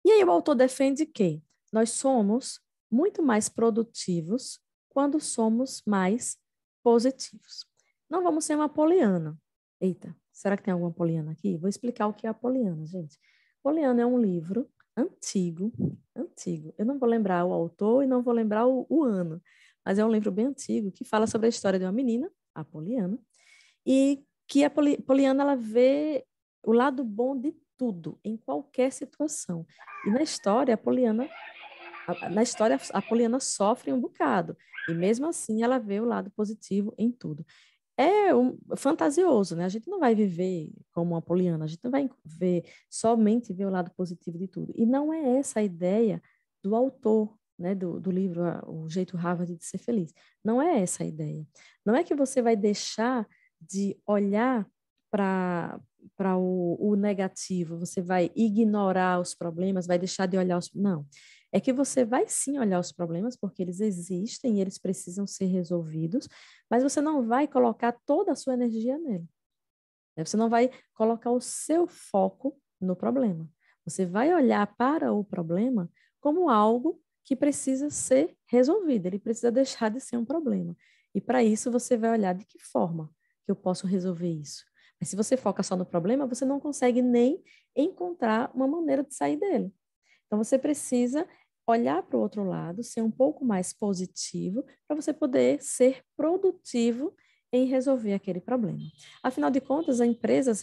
E aí o autor defende que nós somos muito mais produtivos quando somos mais positivos. Não vamos ser uma poliana. Eita, será que tem alguma poliana aqui? Vou explicar o que é a poliana, gente. Poliana é um livro antigo. Eu não vou lembrar o autor e não vou lembrar o ano, mas é um livro bem antigo que fala sobre a história de uma menina, a Poliana, e que a Poliana ela vê o lado bom de tudo, em qualquer situação. E na história, a Poliana sofre um bocado, e mesmo assim ela vê o lado positivo em tudo. É fantasioso, né? A gente não vai viver como uma Poliana, a gente não vai somente ver o lado positivo de tudo. E não é essa a ideia do autor, né, do livro O Jeito Harvard de Ser Feliz. Não é essa a ideia. Não é que você vai deixar de olhar para o negativo, você vai ignorar os problemas, vai deixar de olhar os... Não. É que você vai sim olhar os problemas, porque eles existem e eles precisam ser resolvidos, mas você não vai colocar toda a sua energia nele. Você não vai colocar o seu foco no problema. Você vai olhar para o problema como algo que precisa ser resolvido, ele precisa deixar de ser um problema. E para isso você vai olhar de que forma que eu posso resolver isso. Mas se você foca só no problema, você não consegue nem encontrar uma maneira de sair dele. Então, você precisa olhar para o outro lado, ser um pouco mais positivo, para você poder ser produtivo em resolver aquele problema. Afinal de contas, as empresas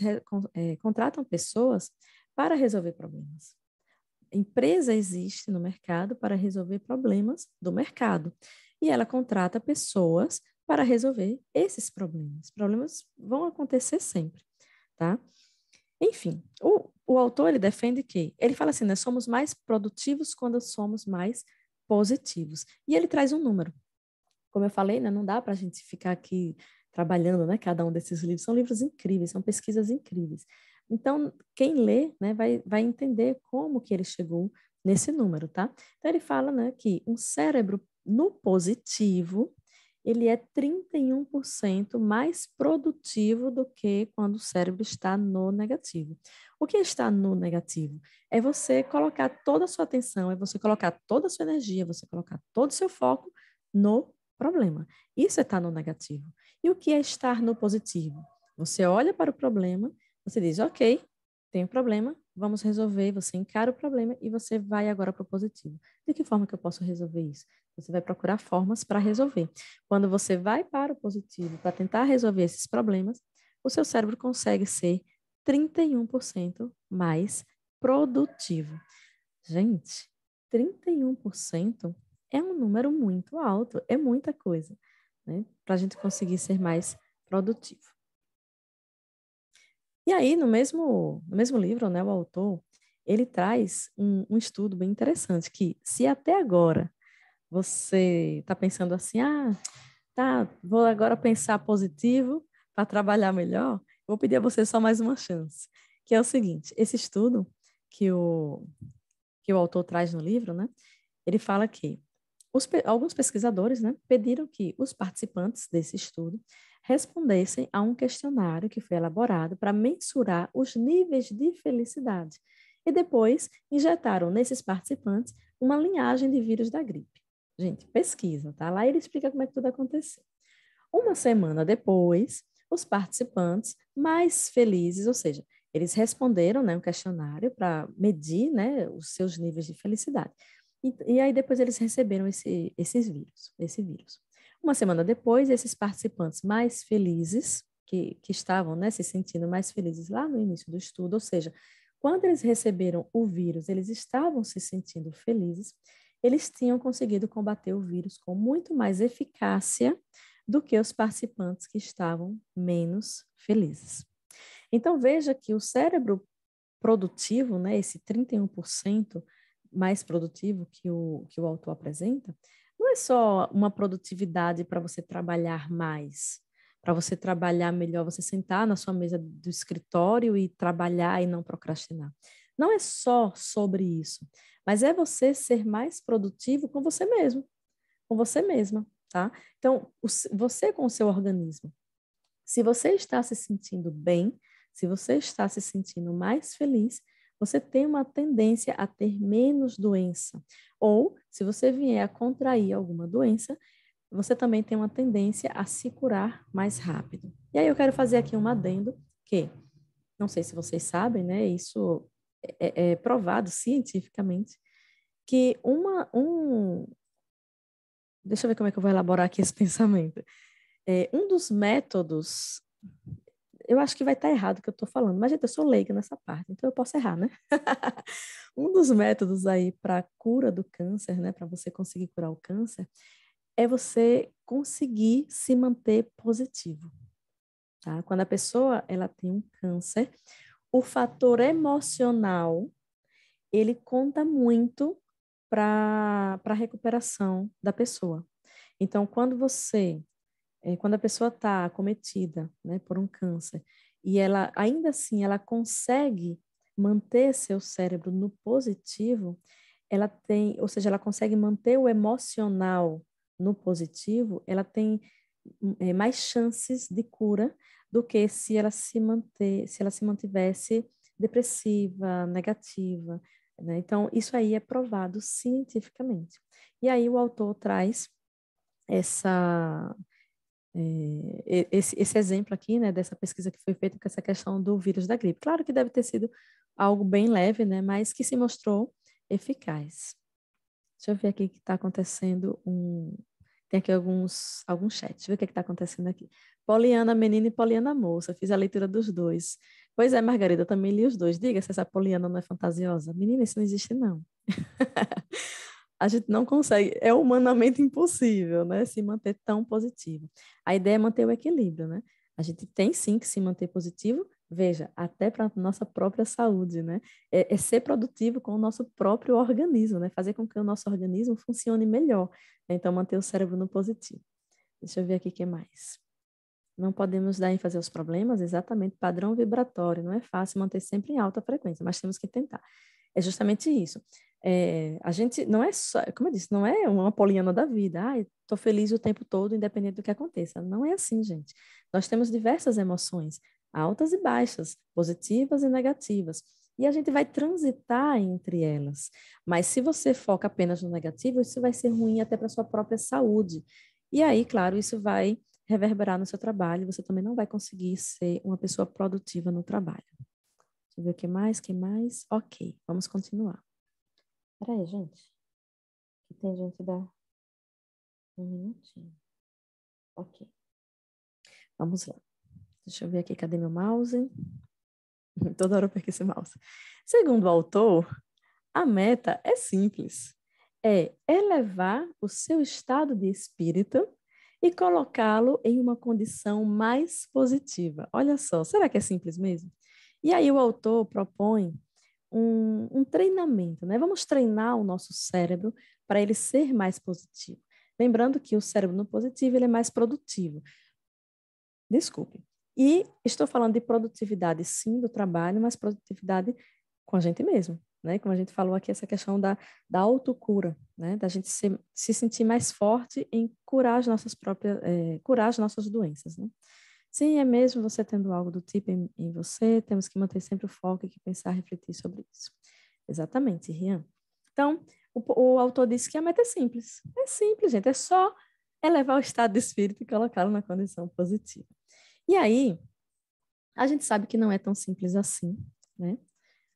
contratam pessoas para resolver problemas. A empresa existe no mercado para resolver problemas do mercado. E ela contrata pessoas para resolver esses problemas. Problemas vão acontecer sempre, tá? Enfim, o autor ele defende que, ele fala assim, nós somos mais produtivos quando somos mais positivos. E ele traz um número. Como eu falei, né, não dá para a gente ficar aqui trabalhando, né, cada um desses livros. São livros incríveis, são pesquisas incríveis. Então, quem lê, né, vai entender como que ele chegou nesse número, tá? Então, ele fala, né, que um cérebro no positivo, ele é 31% mais produtivo do que quando o cérebro está no negativo. O que está no negativo? É você colocar toda a sua atenção, é você colocar toda a sua energia, você colocar todo o seu foco no problema. Isso é estar no negativo. E o que é estar no positivo? Você olha para o problema, você diz, ok, tem um problema, vamos resolver, você encara o problema e você vai agora para o positivo. De que forma que eu posso resolver isso? Você vai procurar formas para resolver. Quando você vai para o positivo, para tentar resolver esses problemas, o seu cérebro consegue ser 31% mais produtivo. Gente, 31% é um número muito alto, é muita coisa, né? Para a gente conseguir ser mais produtivo. E aí, no mesmo livro, né, o autor, ele traz um estudo bem interessante, que se até agora você está pensando assim, vou agora pensar positivo para trabalhar melhor, vou pedir a você só mais uma chance, que é o seguinte, esse estudo que o autor traz no livro, né, ele fala que alguns pesquisadores, né, pediram que os participantes desse estudo respondessem a um questionário que foi elaborado para mensurar os níveis de felicidade. e depois injetaram nesses participantes uma linhagem de vírus da gripe. Gente, pesquisa, tá? Lá ele explica como é que tudo aconteceu. Uma semana depois, os participantes mais felizes, ou seja, eles responderam, né, um questionário para medir, né, os seus níveis de felicidade. E aí depois eles receberam esse vírus. Uma semana depois, esses participantes mais felizes, que estavam, né, se sentindo mais felizes lá no início do estudo, ou seja, quando eles receberam o vírus, eles estavam se sentindo felizes, eles tinham conseguido combater o vírus com muito mais eficácia do que os participantes que estavam menos felizes. Então, veja que o cérebro produtivo, né, esse 31% mais produtivo que o autor apresenta, não é só uma produtividade para você trabalhar mais, para você trabalhar melhor, você sentar na sua mesa do escritório e trabalhar e não procrastinar. Não é só sobre isso, mas é você ser mais produtivo com você mesmo, com você mesma, tá? Então, você com o seu organismo, se você está se sentindo bem, se você está se sentindo mais feliz, você tem uma tendência a ter menos doença. Ou, se você vier a contrair alguma doença, você também tem uma tendência a se curar mais rápido. E aí eu quero fazer aqui um adendo que, não sei se vocês sabem, né, isso é provado cientificamente, que deixa eu ver como é que eu vou elaborar aqui esse pensamento. Um dos métodos, eu acho que vai estar errado o que eu estou falando, mas, gente, eu sou leiga nessa parte, então eu posso errar, né? Um dos métodos aí para a cura do câncer, né, para você conseguir curar o câncer, é você conseguir se manter positivo, tá? Quando a pessoa ela tem um câncer, o fator emocional, ele conta muito para a recuperação da pessoa. Então, quando a pessoa está acometida, né, por um câncer, e ela, ainda assim, ela consegue manter seu cérebro no positivo, ou seja, ela consegue manter o emocional no positivo, ela tem mais chances de cura do que se ela se mantivesse depressiva, negativa, né? Então, isso aí é provado cientificamente. E aí o autor traz esse exemplo aqui, né, dessa pesquisa que foi feita com essa questão do vírus da gripe. Claro que deve ter sido algo bem leve, né, mas que se mostrou eficaz. Deixa eu ver aqui o que está acontecendo. Tem aqui alguns chats. Deixa eu ver o que está acontecendo aqui. Poliana menina e Poliana moça. Fiz a leitura dos dois. Pois é, Margarida, eu também li os dois. Diga se essa Poliana não é fantasiosa. Menina, isso não existe, não. A gente não consegue, é humanamente impossível, né, se manter tão positivo. A ideia é manter o equilíbrio, né? A gente tem sim que se manter positivo, veja, até para a nossa própria saúde, né? É ser produtivo com o nosso próprio organismo, né? Fazer com que o nosso organismo funcione melhor. Né? Então, manter o cérebro no positivo. Deixa eu ver aqui o que mais. Não podemos dar ênfase aos problemas, exatamente, padrão vibratório. Não é fácil manter sempre em alta frequência, mas temos que tentar. É justamente isso. A gente não é só, como eu disse, não é uma poliana da vida. Estou feliz o tempo todo, independente do que aconteça. Não é assim, gente. Nós temos diversas emoções, altas e baixas, positivas e negativas. E a gente vai transitar entre elas. Mas se você foca apenas no negativo, isso vai ser ruim até para a sua própria saúde. E aí, claro, isso vai reverberar no seu trabalho. Você também não vai conseguir ser uma pessoa produtiva no trabalho. Deixa eu ver o que mais. Ok, vamos continuar. Peraí, gente. Aqui tem gente da... Um minutinho. Ok. Vamos lá. Deixa eu ver aqui, cadê meu mouse? Toda hora eu perco esse mouse. Segundo o autor, a meta é simples. É elevar o seu estado de espírito e colocá-lo em uma condição mais positiva. Olha só, será que é simples mesmo? E aí o autor propõe um treinamento, né? Vamos treinar o nosso cérebro para ele ser mais positivo. Lembrando que o cérebro no positivo ele é mais produtivo. Desculpe. E estou falando de produtividade, sim, do trabalho, mas produtividade com a gente mesmo, né? Como a gente falou aqui, essa questão da autocura, né? Da gente se sentir mais forte em curar as nossas doenças, né? Sim, é mesmo você tendo algo do tipo em você, temos que manter sempre o foco e pensar, refletir sobre isso. Exatamente, Rian. Então, o autor disse que a meta é simples. É simples, gente. É só elevar o estado de espírito e colocá-lo na condição positiva. E aí, a gente sabe que não é tão simples assim, né?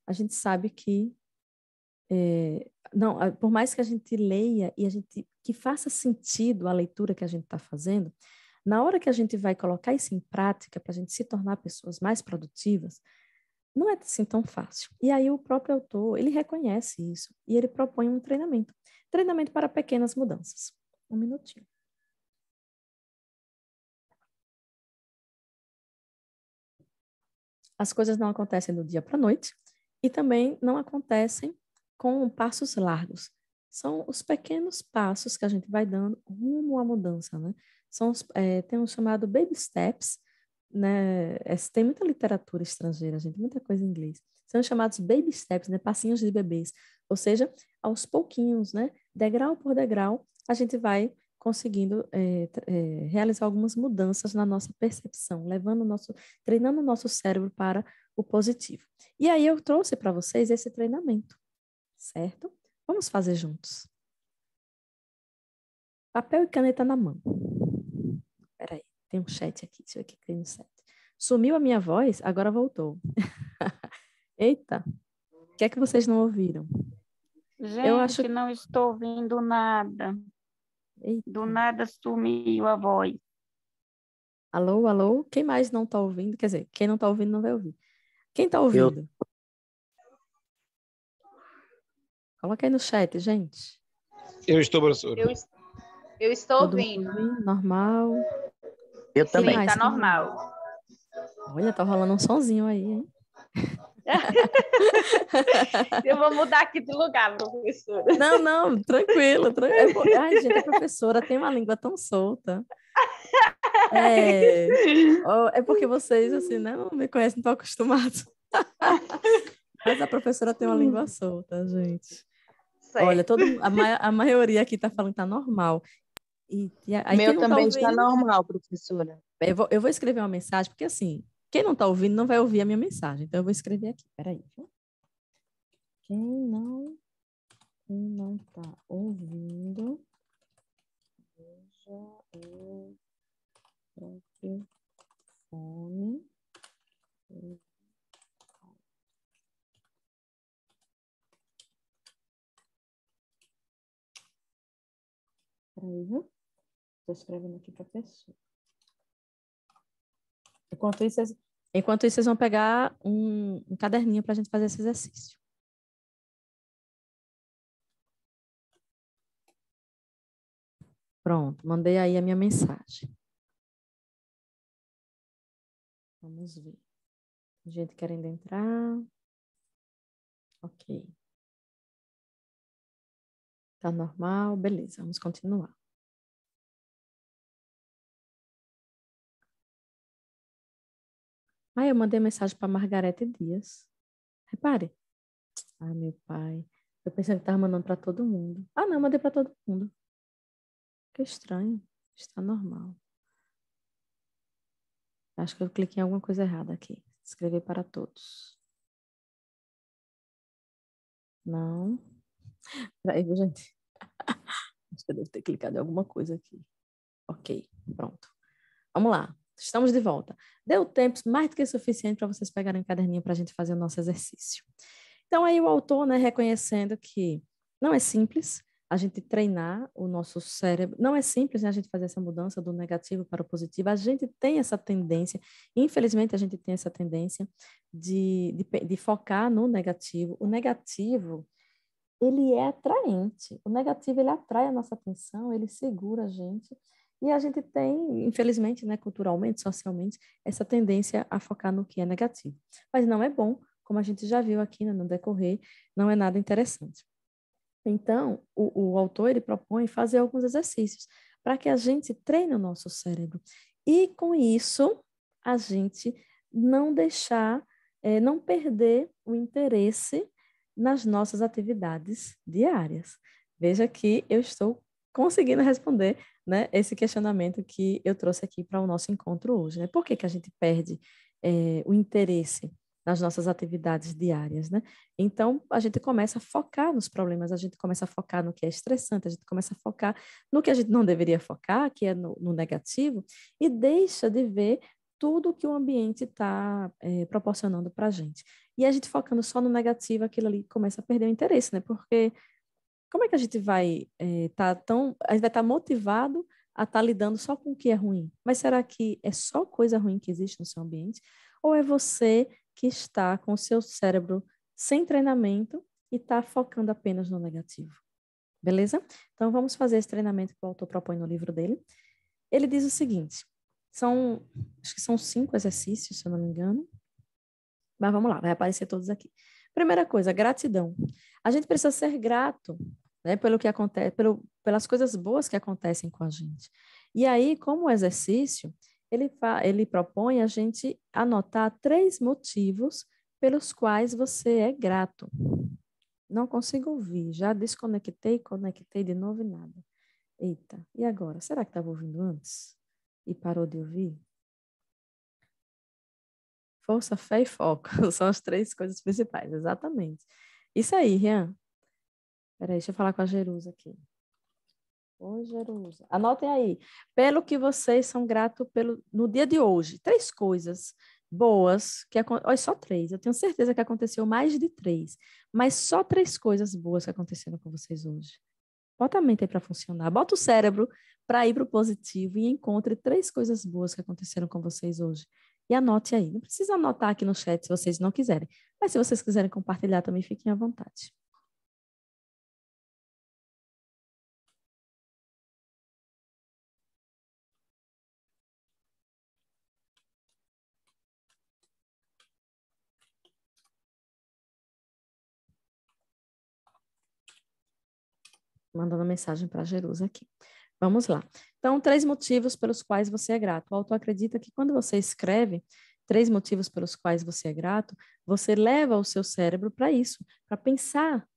A gente sabe que não, por mais que a gente leia e que faça sentido a leitura que a gente está fazendo, na hora que a gente vai colocar isso em prática para a gente se tornar pessoas mais produtivas, não é assim tão fácil. E aí o próprio autor, ele reconhece isso e ele propõe um treinamento. Treinamento para pequenas mudanças. Um minutinho. As coisas não acontecem do dia para a noite e também não acontecem com passos largos. São os pequenos passos que a gente vai dando rumo à mudança, né? Tem um chamado baby steps, né? Tem muita literatura estrangeira, gente, muita coisa em inglês. São chamados baby steps, né? Passinhos de bebês. Ou seja, aos pouquinhos, né? Degrau por degrau, a gente vai conseguindo realizar algumas mudanças na nossa percepção, treinando o nosso cérebro para o positivo. E aí eu trouxe para vocês esse treinamento, certo? Vamos fazer juntos. Papel e caneta na mão. Peraí, tem um chat aqui, deixa eu ver o que tem no chat. Sumiu a minha voz, agora voltou. Eita, o que é que vocês não ouviram? Gente, não estou ouvindo nada. Eita. Do nada sumiu a voz. Alô, alô? Quem mais não está ouvindo? Quer dizer, quem não está ouvindo não vai ouvir. Quem está ouvindo? Coloca aí no chat, gente. Eu estou, professora. Eu estou Todo ouvindo. Normal. Eu também. Sim, tá normal. Olha, tá rolando um sonzinho aí, hein? Eu vou mudar aqui de lugar, professora. Não, tranquilo. Ai, gente, a professora tem uma língua tão solta. É porque vocês, assim, né, não me conhecem, não estão acostumados. Mas a professora tem uma língua solta, gente. Certo. Olha, a maioria aqui está falando que tá normal. Aí, meu também está normal, professora. Eu vou escrever uma mensagem, porque assim, quem não está ouvindo não vai ouvir a minha mensagem. Então, eu vou escrever aqui. Peraí. Quem não está ouvindo, veja o microfone. Peraí, viu? Estou escrevendo aqui para a pessoa. Enquanto isso, vocês vão pegar um caderninho para a gente fazer esse exercício. Pronto, mandei aí a minha mensagem. Vamos ver. Tem gente querendo entrar. Ok. Tá normal? Beleza, vamos continuar. Eu mandei mensagem para Margarete Dias. Repare. Ai, meu pai. Eu pensei que estava mandando para todo mundo. Não, eu mandei para todo mundo. Que estranho. Está normal. Acho que eu cliquei em alguma coisa errada aqui. Escrever para todos. Não. Peraí, gente. Acho que eu devo ter clicado em alguma coisa aqui. Ok, pronto. Vamos lá. Estamos de volta. Deu tempo mais do que suficiente para vocês pegarem um caderninho para a gente fazer o nosso exercício. Então, aí o autor, né, reconhecendo que não é simples a gente treinar o nosso cérebro, não é simples, né, a gente fazer essa mudança do negativo para o positivo. A gente tem essa tendência, infelizmente a gente tem essa tendência de focar no negativo. O negativo, ele é atraente. O negativo, ele atrai a nossa atenção, ele segura a gente. E a gente tem, infelizmente, né, culturalmente, socialmente, essa tendência a focar no que é negativo. Mas não é bom, como a gente já viu aqui, né, no decorrer, não é nada interessante. Então, o autor ele propõe fazer alguns exercícios para que a gente treine o nosso cérebro. E, com isso, a gente não não perder o interesse nas nossas atividades diárias. Veja que eu estou conseguindo responder né, esse questionamento que eu trouxe aqui para o nosso encontro hoje, né? Por que que a gente perde o interesse nas nossas atividades diárias, né? Então, a gente começa a focar nos problemas, a gente começa a focar no que é estressante, a gente começa a focar no que a gente não deveria focar, que é no negativo, e deixa de ver tudo que o ambiente está proporcionando para a gente. E a gente focando só no negativo, aquilo ali começa a perder o interesse, né? Porque como é que a gente vai a gente vai estar motivado a estar lidando só com o que é ruim? Mas será que é só coisa ruim que existe no seu ambiente? Ou é você que está com o seu cérebro sem treinamento e está focando apenas no negativo? Beleza? Então, vamos fazer esse treinamento que o autor propõe no livro dele. Ele diz o seguinte, acho que são 5 exercícios, se eu não me engano. Mas vamos lá, vai aparecer todos aqui. Primeira coisa, gratidão. A gente precisa ser grato, né, pelo que acontece, pelas coisas boas que acontecem com a gente. E aí, como exercício, ele propõe a gente anotar 3 motivos pelos quais você é grato. Não consigo ouvir, já desconectei, conectei de novo e nada. Eita, e agora? Será que estava ouvindo antes? E parou de ouvir? Força, fé e foco são as 3 coisas principais, exatamente. Isso aí, Rian. Peraí, deixa eu falar com a Jerusa aqui. Oi, Jerusa. Anotem aí. Pelo que vocês são gratos no dia de hoje. 3 coisas boas. Olha, só 3. Eu tenho certeza que aconteceu mais de 3. Mas só 3 coisas boas que aconteceram com vocês hoje. Bota a mente aí para funcionar. Bota o cérebro para ir para o positivo e encontre 3 coisas boas que aconteceram com vocês hoje. E anote aí. Não precisa anotar aqui no chat se vocês não quiserem. Mas se vocês quiserem compartilhar também, fiquem à vontade. Mandando mensagem para a Jerusa aqui. Vamos lá. Então, 3 motivos pelos quais você é grato. O autor acredita que quando você escreve 3 motivos pelos quais você é grato, você leva o seu cérebro para isso, para pensar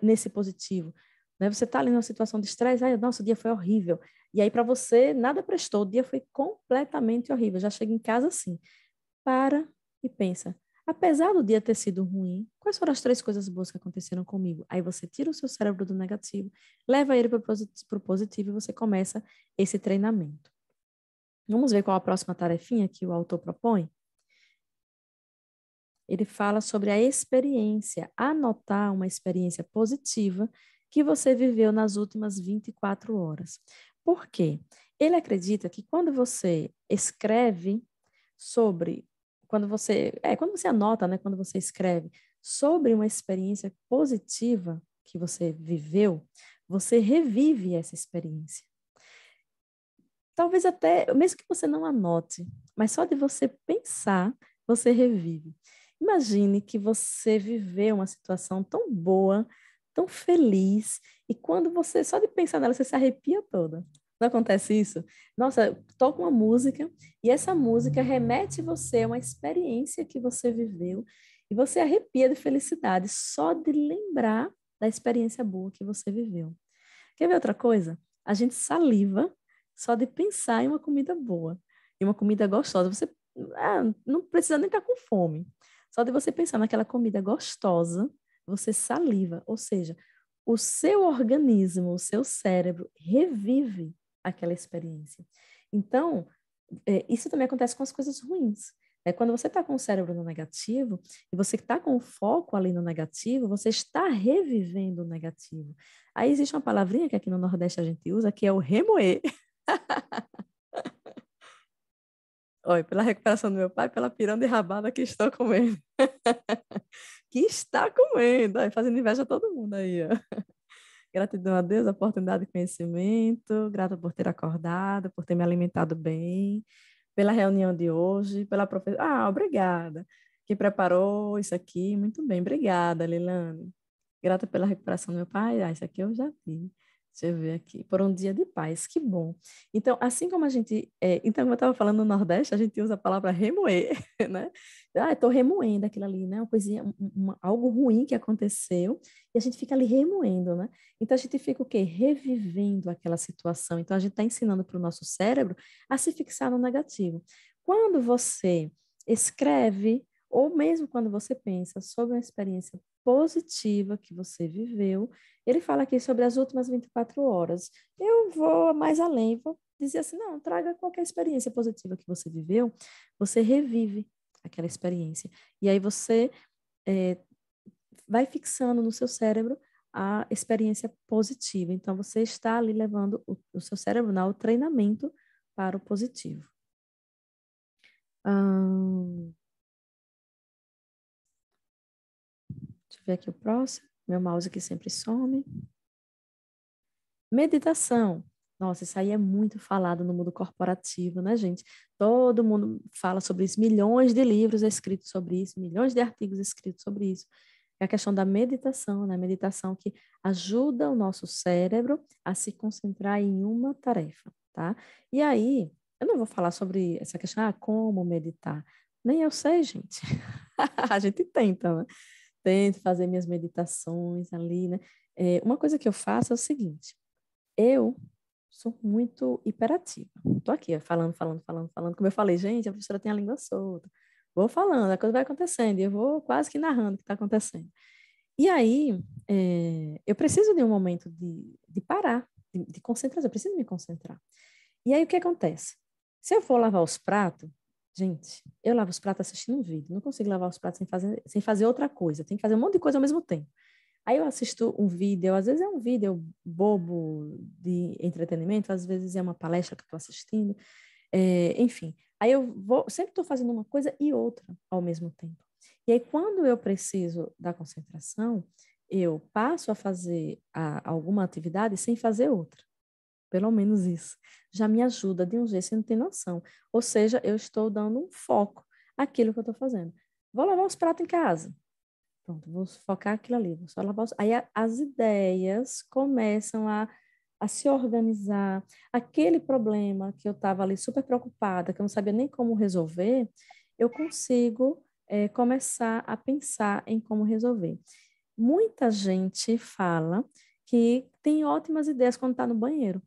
nesse positivo. Né? Você está ali numa situação de estresse, nossa, o dia foi horrível. E aí, para você, nada prestou, o dia foi completamente horrível. Já chega em casa assim. Para e pensa. Apesar do dia ter sido ruim, quais foram as 3 coisas boas que aconteceram comigo? Aí você tira o seu cérebro do negativo, leva ele para o positivo e você começa esse treinamento. Vamos ver qual a próxima tarefinha que o autor propõe? Ele fala sobre a experiência, anotar uma experiência positiva que você viveu nas últimas 24 horas. Por quê? Ele acredita que quando você escreve sobre quando você anota, né, quando você escreve sobre uma experiência positiva que você viveu, você revive essa experiência. Talvez até, mesmo que você não anote, mas só de você pensar, você revive. Imagine que você viveu uma situação tão boa, tão feliz, e quando você, só de pensar nela, você se arrepia toda. Não acontece isso? Nossa, toca uma música e essa música remete você a uma experiência que você viveu e você arrepia de felicidade só de lembrar da experiência boa que você viveu. Quer ver outra coisa? A gente saliva só de pensar em uma comida boa, em uma comida gostosa. Você não precisa nem estar com fome. Só de você pensar naquela comida gostosa, você saliva. Ou seja, o seu organismo, o seu cérebro revive aquela experiência. Então, isso também acontece com as coisas ruins. Quando você está com o cérebro no negativo e você está com o foco ali no negativo, você está revivendo o negativo. Aí existe uma palavrinha que aqui no Nordeste a gente usa, que é o remoer. Olha, pela recuperação do meu pai, pela piranda e rabada que estou comendo. Que está comendo. Olha, fazendo inveja a todo mundo aí, ó. Gratidão a Deus, a oportunidade de conhecimento, grata por ter acordado, por ter me alimentado bem, pela reunião de hoje, pela professora. Obrigada, que preparou isso aqui. Muito bem, obrigada, Lilane. Grata pela recuperação do meu pai. Isso aqui eu já vi. Deixa eu ver aqui. Por um dia de paz, que bom. Então, assim como a gente... então, como eu estava falando no Nordeste, a gente usa a palavra remoer, né? Ah, estou remoendo aquilo ali, né? Uma coisinha, algo ruim que aconteceu, e a gente fica ali remoendo, né? Então, a gente fica o quê? Revivendo aquela situação. Então, a gente está ensinando para o nosso cérebro a se fixar no negativo. Quando você escreve, ou mesmo quando você pensa sobre uma experiência positiva que você viveu, ele fala aqui sobre as últimas 24 horas. Eu vou mais além, vou dizer assim, não, traga qualquer experiência positiva que você viveu, você revive aquela experiência. E aí você vai fixando no seu cérebro a experiência positiva. Então, você está ali levando o seu cérebro ao treinamento para o positivo. Deixa eu ver aqui o próximo. Meu mouse aqui sempre some. Meditação. Nossa, isso aí é muito falado no mundo corporativo, né, gente? Todo mundo fala sobre isso, milhões de livros escritos sobre isso, milhões de artigos escritos sobre isso. É a questão da meditação, né? Meditação que ajuda o nosso cérebro a se concentrar em uma tarefa, tá? E aí, eu não vou falar sobre essa questão, como meditar. Nem eu sei, gente. A gente tenta, né? Tento fazer minhas meditações ali, né? Uma coisa que eu faço é o seguinte, eu sou muito hiperativa. Estou aqui falando. Como eu falei, gente, a professora tem a língua solta. Vou falando, a coisa vai acontecendo, e eu vou quase que narrando o que está acontecendo. E aí, eu preciso de um momento de parar, de concentração, eu preciso me concentrar. E aí, o que acontece? Se eu for lavar os pratos, gente, eu lavo os pratos assistindo um vídeo, não consigo lavar os pratos sem fazer outra coisa, tem que fazer um monte de coisa ao mesmo tempo. Aí eu assisto um vídeo, às vezes é um vídeo bobo de entretenimento, às vezes é uma palestra que eu estou assistindo, enfim. Aí sempre estou fazendo uma coisa e outra ao mesmo tempo. E aí quando eu preciso da concentração, eu passo a fazer alguma atividade sem fazer outra. Pelo menos isso. Já me ajuda de um jeito, você não tem noção. Ou seja, eu estou dando um foco àquilo que eu estou fazendo. Vou lavar os pratos em casa. Pronto, vou focar aquilo ali, vou só lavar os... Aí as ideias começam a se organizar. Aquele problema que eu estava ali super preocupada, que eu não sabia nem como resolver, eu consigo começar a pensar em como resolver. Muita gente fala que tem ótimas ideias quando está no banheiro.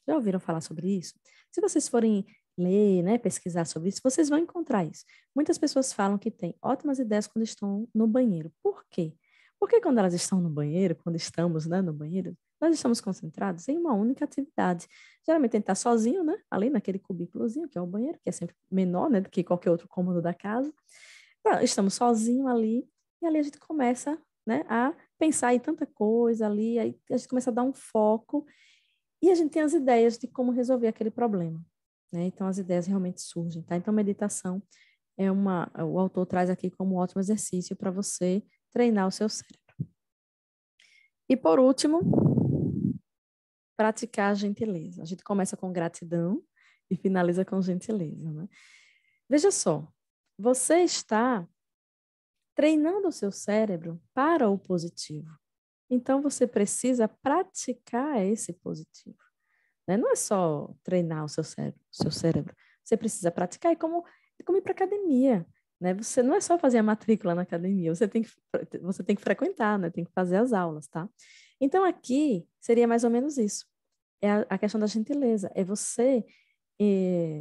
Já ouviram falar sobre isso? Se vocês forem ler, né, pesquisar sobre isso, vocês vão encontrar isso. Muitas pessoas falam que têm ótimas ideias quando estão no banheiro. Por quê? Porque quando elas estão no banheiro, quando estamos, né, no banheiro, nós estamos concentrados em uma única atividade. Geralmente a gente está sozinho, né, ali naquele cubículozinho, que é o banheiro, que é sempre menor, né, do que qualquer outro cômodo da casa. Então, estamos sozinhos ali, e ali a gente começa, né, a pensar em tanta coisa ali, aí a gente começa a dar um foco, e a gente tem as ideias de como resolver aquele problema, né? Então, as ideias realmente surgem, tá? Então, meditação o autor traz aqui como um ótimo exercício para você treinar o seu cérebro. E, por último, praticar a gentileza. A gente começa com gratidão e finaliza com gentileza, né? Veja só, você está treinando o seu cérebro para o positivo. Então, você precisa praticar esse positivo. Né? Não é só treinar o seu cérebro. Você precisa praticar. É como ir para a academia. Né? Você não é só fazer a matrícula na academia, você tem que frequentar, né? Tem que fazer as aulas, tá? Então, aqui seria mais ou menos isso. É a questão da gentileza. É você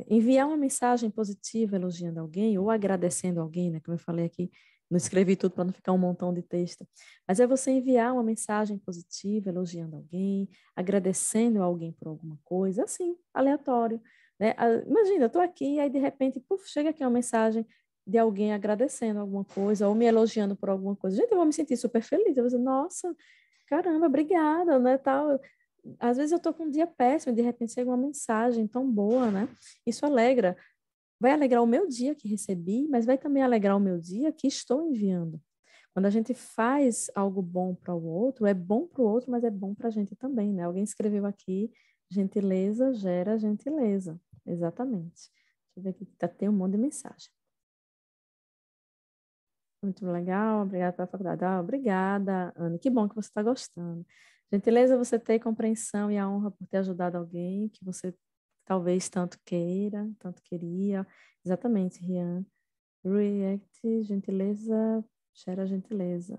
enviar uma mensagem positiva elogiando alguém ou agradecendo alguém, né? Como eu falei aqui, não escrevi tudo para não ficar um montão de texto, mas é você enviar uma mensagem positiva, elogiando alguém, agradecendo alguém por alguma coisa, assim, aleatório, né? Imagina, eu estou aqui e aí de repente, chega aqui uma mensagem de alguém agradecendo alguma coisa ou me elogiando por alguma coisa. Gente, eu vou me sentir super feliz, eu vou dizer, nossa, caramba, obrigada, né, tal. Às vezes eu estou com um dia péssimo e de repente chega uma mensagem tão boa, né? Isso alegra. Vai alegrar o meu dia que recebi, mas vai também alegrar o meu dia que estou enviando. Quando a gente faz algo bom para o outro, é bom para o outro, mas é bom para a gente também, né? Alguém escreveu aqui, gentileza gera gentileza. Exatamente. Deixa eu ver aqui, tem um monte de mensagem. Muito legal, obrigada pela faculdade. Obrigada, Ana. Que bom que você está gostando. Gentileza, você ter compreensão e a honra por ter ajudado alguém que você talvez tanto queira, tanto queria. Exatamente, Rian. React, gentileza, share gentileza.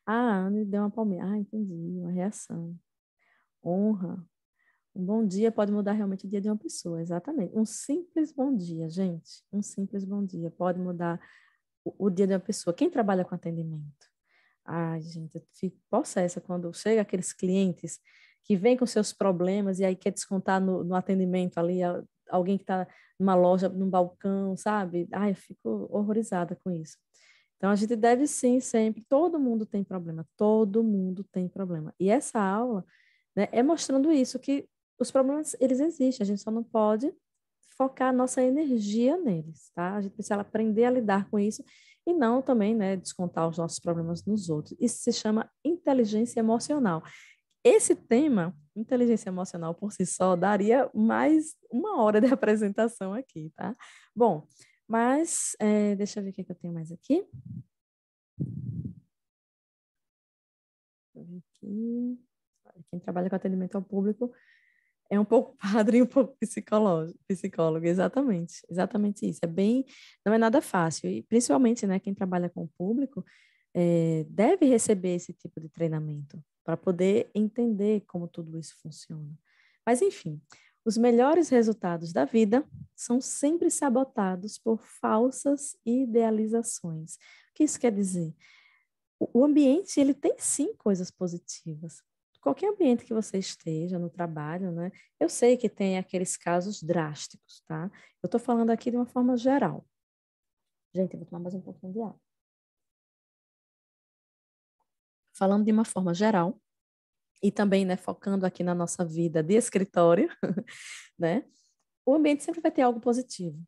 Ah, Anne deu uma palmeira. Ah, entendi, uma reação. Honra. Um bom dia pode mudar realmente o dia de uma pessoa, exatamente. Um simples bom dia, gente. Um simples bom dia pode mudar o dia de uma pessoa. Quem trabalha com atendimento? Ai, gente, eu fico possessa quando chega aqueles clientes que vêm com seus problemas e aí quer descontar no atendimento ali, alguém que está numa loja, num balcão, sabe? Ai, eu fico horrorizada com isso. Então, a gente deve sim, sempre, todo mundo tem problema, todo mundo tem problema. E essa aula, né, é mostrando isso, que os problemas, eles existem, a gente só não pode focar a nossa energia neles, tá? A gente precisa aprender a lidar com isso e não também, né, descontar os nossos problemas nos outros. Isso se chama inteligência emocional. Esse tema, inteligência emocional por si só, daria mais 1 hora de apresentação aqui, tá? Bom, mas deixa eu ver o que eu tenho mais aqui. Aqui. Quem trabalha com atendimento ao público é um pouco padre e um pouco psicólogo, exatamente isso. Não é nada fácil, e principalmente, né, quem trabalha com o público deve receber esse tipo de treinamento para poder entender como tudo isso funciona. Mas, enfim, os melhores resultados da vida são sempre sabotados por falsas idealizações. O que isso quer dizer? O ambiente, ele tem sim coisas positivas. Qualquer ambiente que você esteja no trabalho, né? Eu sei que tem aqueles casos drásticos, tá? Eu estou falando aqui de uma forma geral. Gente, eu vou tomar mais um pouquinho de água. Falando de uma forma geral, e também, né, focando aqui na nossa vida de escritório, né? O ambiente sempre vai ter algo positivo.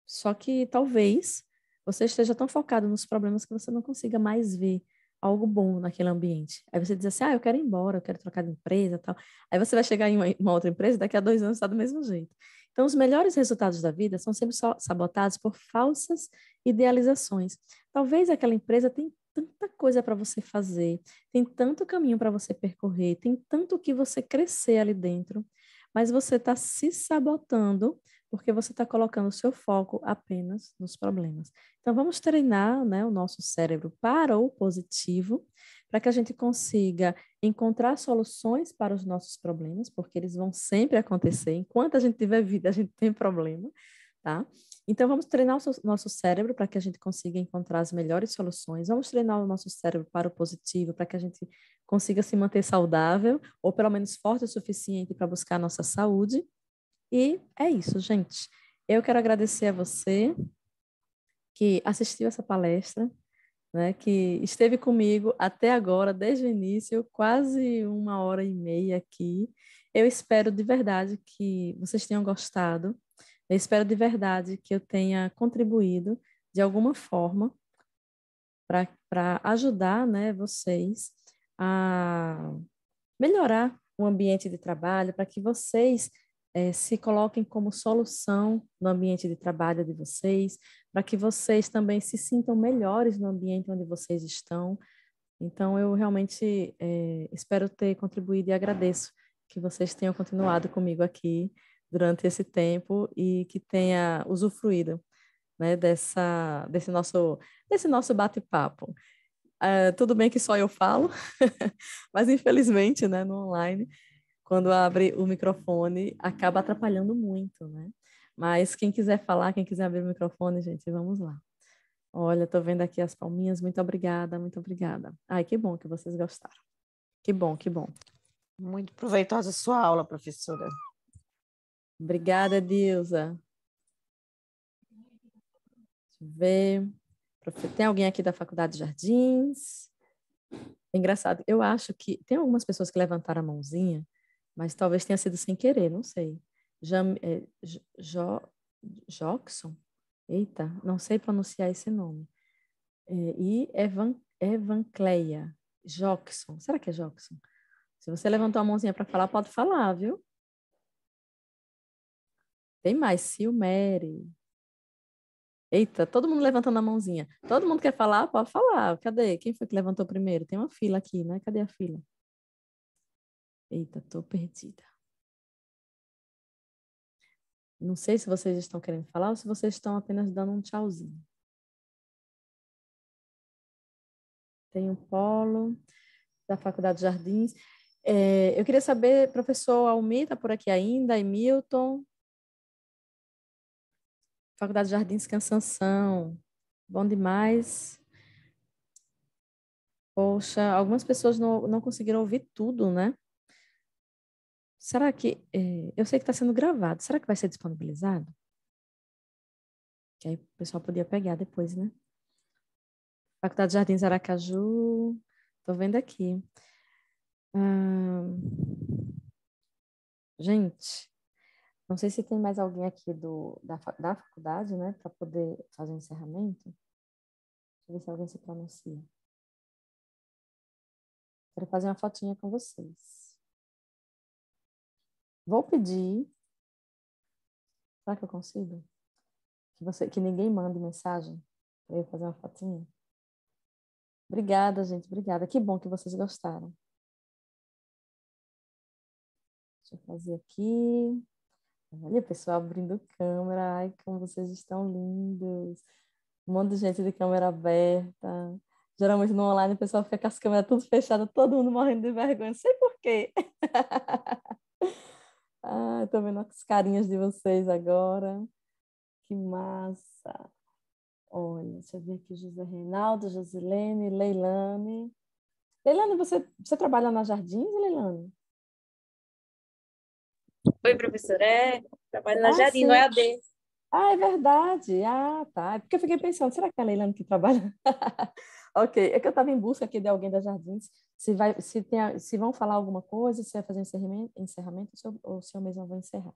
Só que talvez você esteja tão focado nos problemas que você não consiga mais ver algo bom naquele ambiente. Aí você diz assim, eu quero ir embora, eu quero trocar de empresa, tal. Aí você vai chegar em uma outra empresa e daqui a 2 anos está do mesmo jeito. Então, os melhores resultados da vida são sempre sabotados por falsas idealizações. Talvez aquela empresa tenha tanta coisa para você fazer, tem tanto caminho para você percorrer, tem tanto que você crescer ali dentro, mas você está se sabotando porque você está colocando o seu foco apenas nos problemas. Então, vamos treinar, né, o nosso cérebro para o positivo, para que a gente consiga encontrar soluções para os nossos problemas, porque eles vão sempre acontecer. Enquanto a gente tiver vida, a gente tem problema, tá? Então, vamos treinar o nosso cérebro para que a gente consiga encontrar as melhores soluções. Vamos treinar o nosso cérebro para o positivo, para que a gente consiga se manter saudável, ou pelo menos forte o suficiente para buscar a nossa saúde. E é isso, gente. Eu quero agradecer a você que assistiu essa palestra, né, que esteve comigo até agora, desde o início, quase 1 hora e meia aqui. Eu espero de verdade que vocês tenham gostado. Eu espero de verdade que eu tenha contribuído de alguma forma para ajudar, né, vocês a melhorar o ambiente de trabalho, para que vocês se coloquem como solução no ambiente de trabalho de vocês, para que vocês também se sintam melhores no ambiente onde vocês estão. Então, eu realmente espero ter contribuído e agradeço que vocês tenham continuado comigo aqui durante esse tempo e que tenha usufruído, né, desse nosso bate-papo. Tudo bem que só eu falo, mas infelizmente, né, no online, quando abre o microfone, acaba atrapalhando muito, né? Mas quem quiser falar, quem quiser abrir o microfone, gente, vamos lá. Olha, estou vendo aqui as palminhas. Muito obrigada, muito obrigada. Ai, que bom que vocês gostaram. Que bom, que bom. Muito proveitosa a sua aula, professora. Obrigada, Dilza. Deixa eu ver. Tem alguém aqui da Faculdade de Jardins? É engraçado, eu acho que tem algumas pessoas que levantaram a mãozinha, mas talvez tenha sido sem querer, não sei. Jockson? Eita, não sei pronunciar esse nome. E Evancleia. Jockson. Será que é Jockson? Se você levantou a mãozinha para falar, pode falar, viu? Tem mais. Silmere. Eita, todo mundo levantando a mãozinha. Todo mundo quer falar? Pode falar. Cadê? Quem foi que levantou primeiro? Tem uma fila aqui, né? Cadê a fila? Eita, tô perdida. Não sei se vocês estão querendo falar ou se vocês estão apenas dando um tchauzinho. Tem um polo da Faculdade de Jardins. Eu queria saber, professor Almir está por aqui ainda, e Milton. Faculdade de Jardins, Cansanção. Bom demais. Poxa, algumas pessoas não conseguiram ouvir tudo, né? Será que... eu sei que está sendo gravado. Será que vai ser disponibilizado? Que aí o pessoal podia pegar depois, né? Faculdade de Jardins Aracaju. Estou vendo aqui. Gente, não sei se tem mais alguém aqui da faculdade, né? Para poder fazer o encerramento. Deixa eu ver se alguém se pronuncia. Quero fazer uma fotinha com vocês. Vou pedir. Será que eu consigo? Que ninguém mande mensagem para eu fazer uma fotinha. Obrigada, gente. Obrigada. Que bom que vocês gostaram. Deixa eu fazer aqui. Olha, pessoal abrindo câmera. Ai, como vocês estão lindos. Um monte de gente de câmera aberta. Geralmente no online o pessoal fica com as câmeras tudo fechadas, todo mundo morrendo de vergonha. Não sei por quê. Ah, tô vendo as carinhas de vocês agora. Que massa. Olha, deixa eu ver aqui, José Reinaldo, Josilene, Leilane. Leilane, você trabalha na Jardins, Leilane? Oi, professora. Trabalho na Jardins, no EAD. Ah, é verdade. Ah, tá. É porque eu fiquei pensando, será que é a Leilane que trabalha? Ok, é que eu estava em busca aqui de alguém da Jardins, se vão falar alguma coisa, se vai fazer um encerramento ou se eu mesma vou encerrar.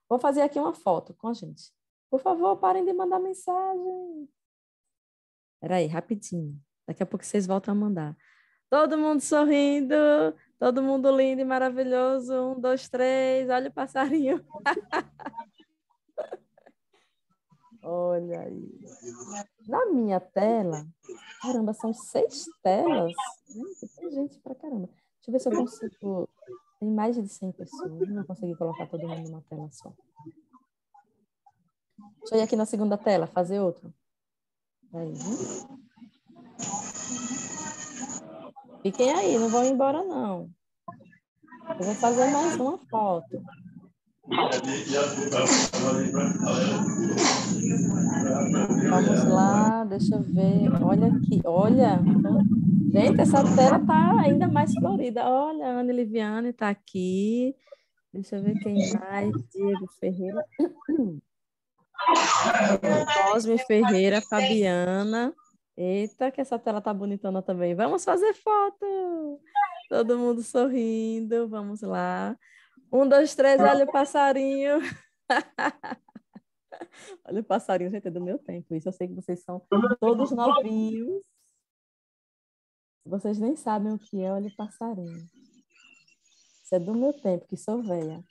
Vou fazer aqui uma foto com a gente. Por favor, parem de mandar mensagem. Espera aí, rapidinho. Daqui a pouco vocês voltam a mandar. Todo mundo sorrindo, todo mundo lindo e maravilhoso. 1, 2, 3, olha o passarinho. Olha aí. Na minha tela, caramba, são 6 telas. Gente, tem gente pra caramba. Deixa eu ver se eu consigo. Tem mais de 100 pessoas. Não vou conseguir colocar todo mundo numa tela só. Deixa eu ir aqui na segunda tela, fazer outro. Aí, fiquem aí, não vão embora, não. Eu vou fazer mais uma foto. Vamos lá, deixa eu ver. Olha aqui, olha. Gente, essa tela tá ainda mais florida. Olha, a Ana Liviane tá aqui. Deixa eu ver quem mais. Diego Ferreira. Cosme Ferreira, Fabiana. Eita, que essa tela tá bonitona também. Vamos fazer foto. Todo mundo sorrindo. Vamos lá. 1, 2, 3, olha o passarinho. Olha o passarinho, gente, é do meu tempo. Isso eu sei que vocês são todos novinhos. Vocês nem sabem o que é, olha o passarinho. Isso é do meu tempo, que sou velha.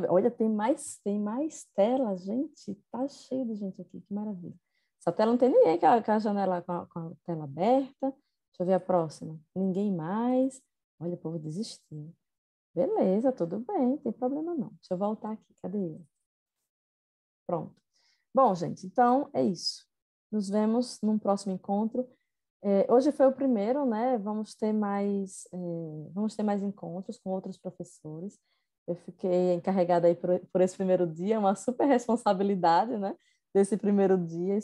Olha, tem mais telas, gente. Tá cheio de gente aqui, que maravilha. Essa tela não tem ninguém com a janela, com a tela aberta. Deixa eu ver a próxima. Ninguém mais. Olha, o povo desistiu. Beleza, tudo bem, não tem problema não. Deixa eu voltar aqui, cadê ele? Pronto. Bom, gente, então é isso. Nos vemos num próximo encontro. Hoje foi o primeiro, né? Vamos ter mais encontros com outros professores. Eu fiquei encarregada aí por esse primeiro dia, uma super responsabilidade, né? Desse primeiro dia,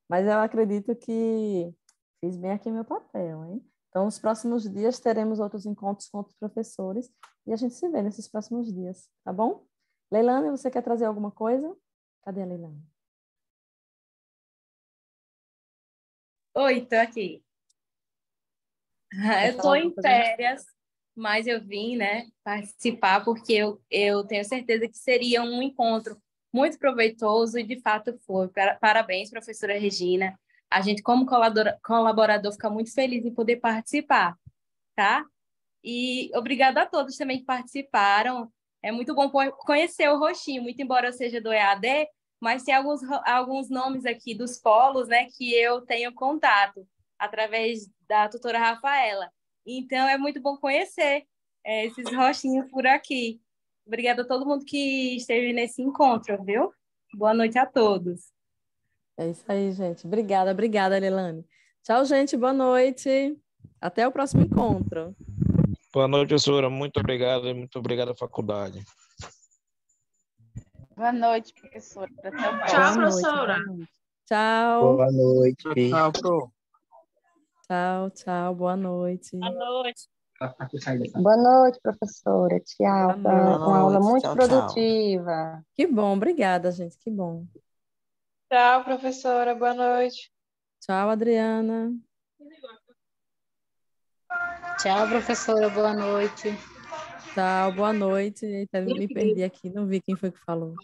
mas eu acredito que fiz bem aqui meu papel, hein? Então, nos próximos dias teremos outros encontros com outros professores e a gente se vê nesses próximos dias, tá bom? Leilane, você quer trazer alguma coisa? Cadê a Leilane? Oi, tô aqui. Eu tô em férias, mas eu vim, né, participar porque eu tenho certeza que seria um encontro muito proveitoso e de fato foi. Parabéns, professora Regina. A gente, como colaborador, fica muito feliz em poder participar, tá? E obrigada a todos também que participaram. É muito bom conhecer o rostinho, muito embora eu seja do EAD, mas tem alguns nomes aqui dos polos, né, que eu tenho contato através da tutora Rafaela. Então, é muito bom conhecer esses rostinhos por aqui. Obrigada a todo mundo que esteve nesse encontro, viu? Boa noite a todos. É isso aí, gente. Obrigada, Leilane. Tchau, gente. Boa noite. Até o próximo encontro. Boa noite, professora. Muito obrigado e muito obrigado à faculdade. Boa noite, professora. Até o próximo. Tchau, professora. Tchau. Boa noite. Tchau, pro. Tchau. Boa noite. Boa noite. Boa noite, professora. Tchau. Boa Uma aula muito Tchau, produtiva. Que bom, obrigada, gente. Que bom. Tchau, professora. Boa noite. Tchau, Adriana. Tchau, professora. Boa noite. Tchau, boa noite. Eita, me perdi aqui, não vi quem foi que falou.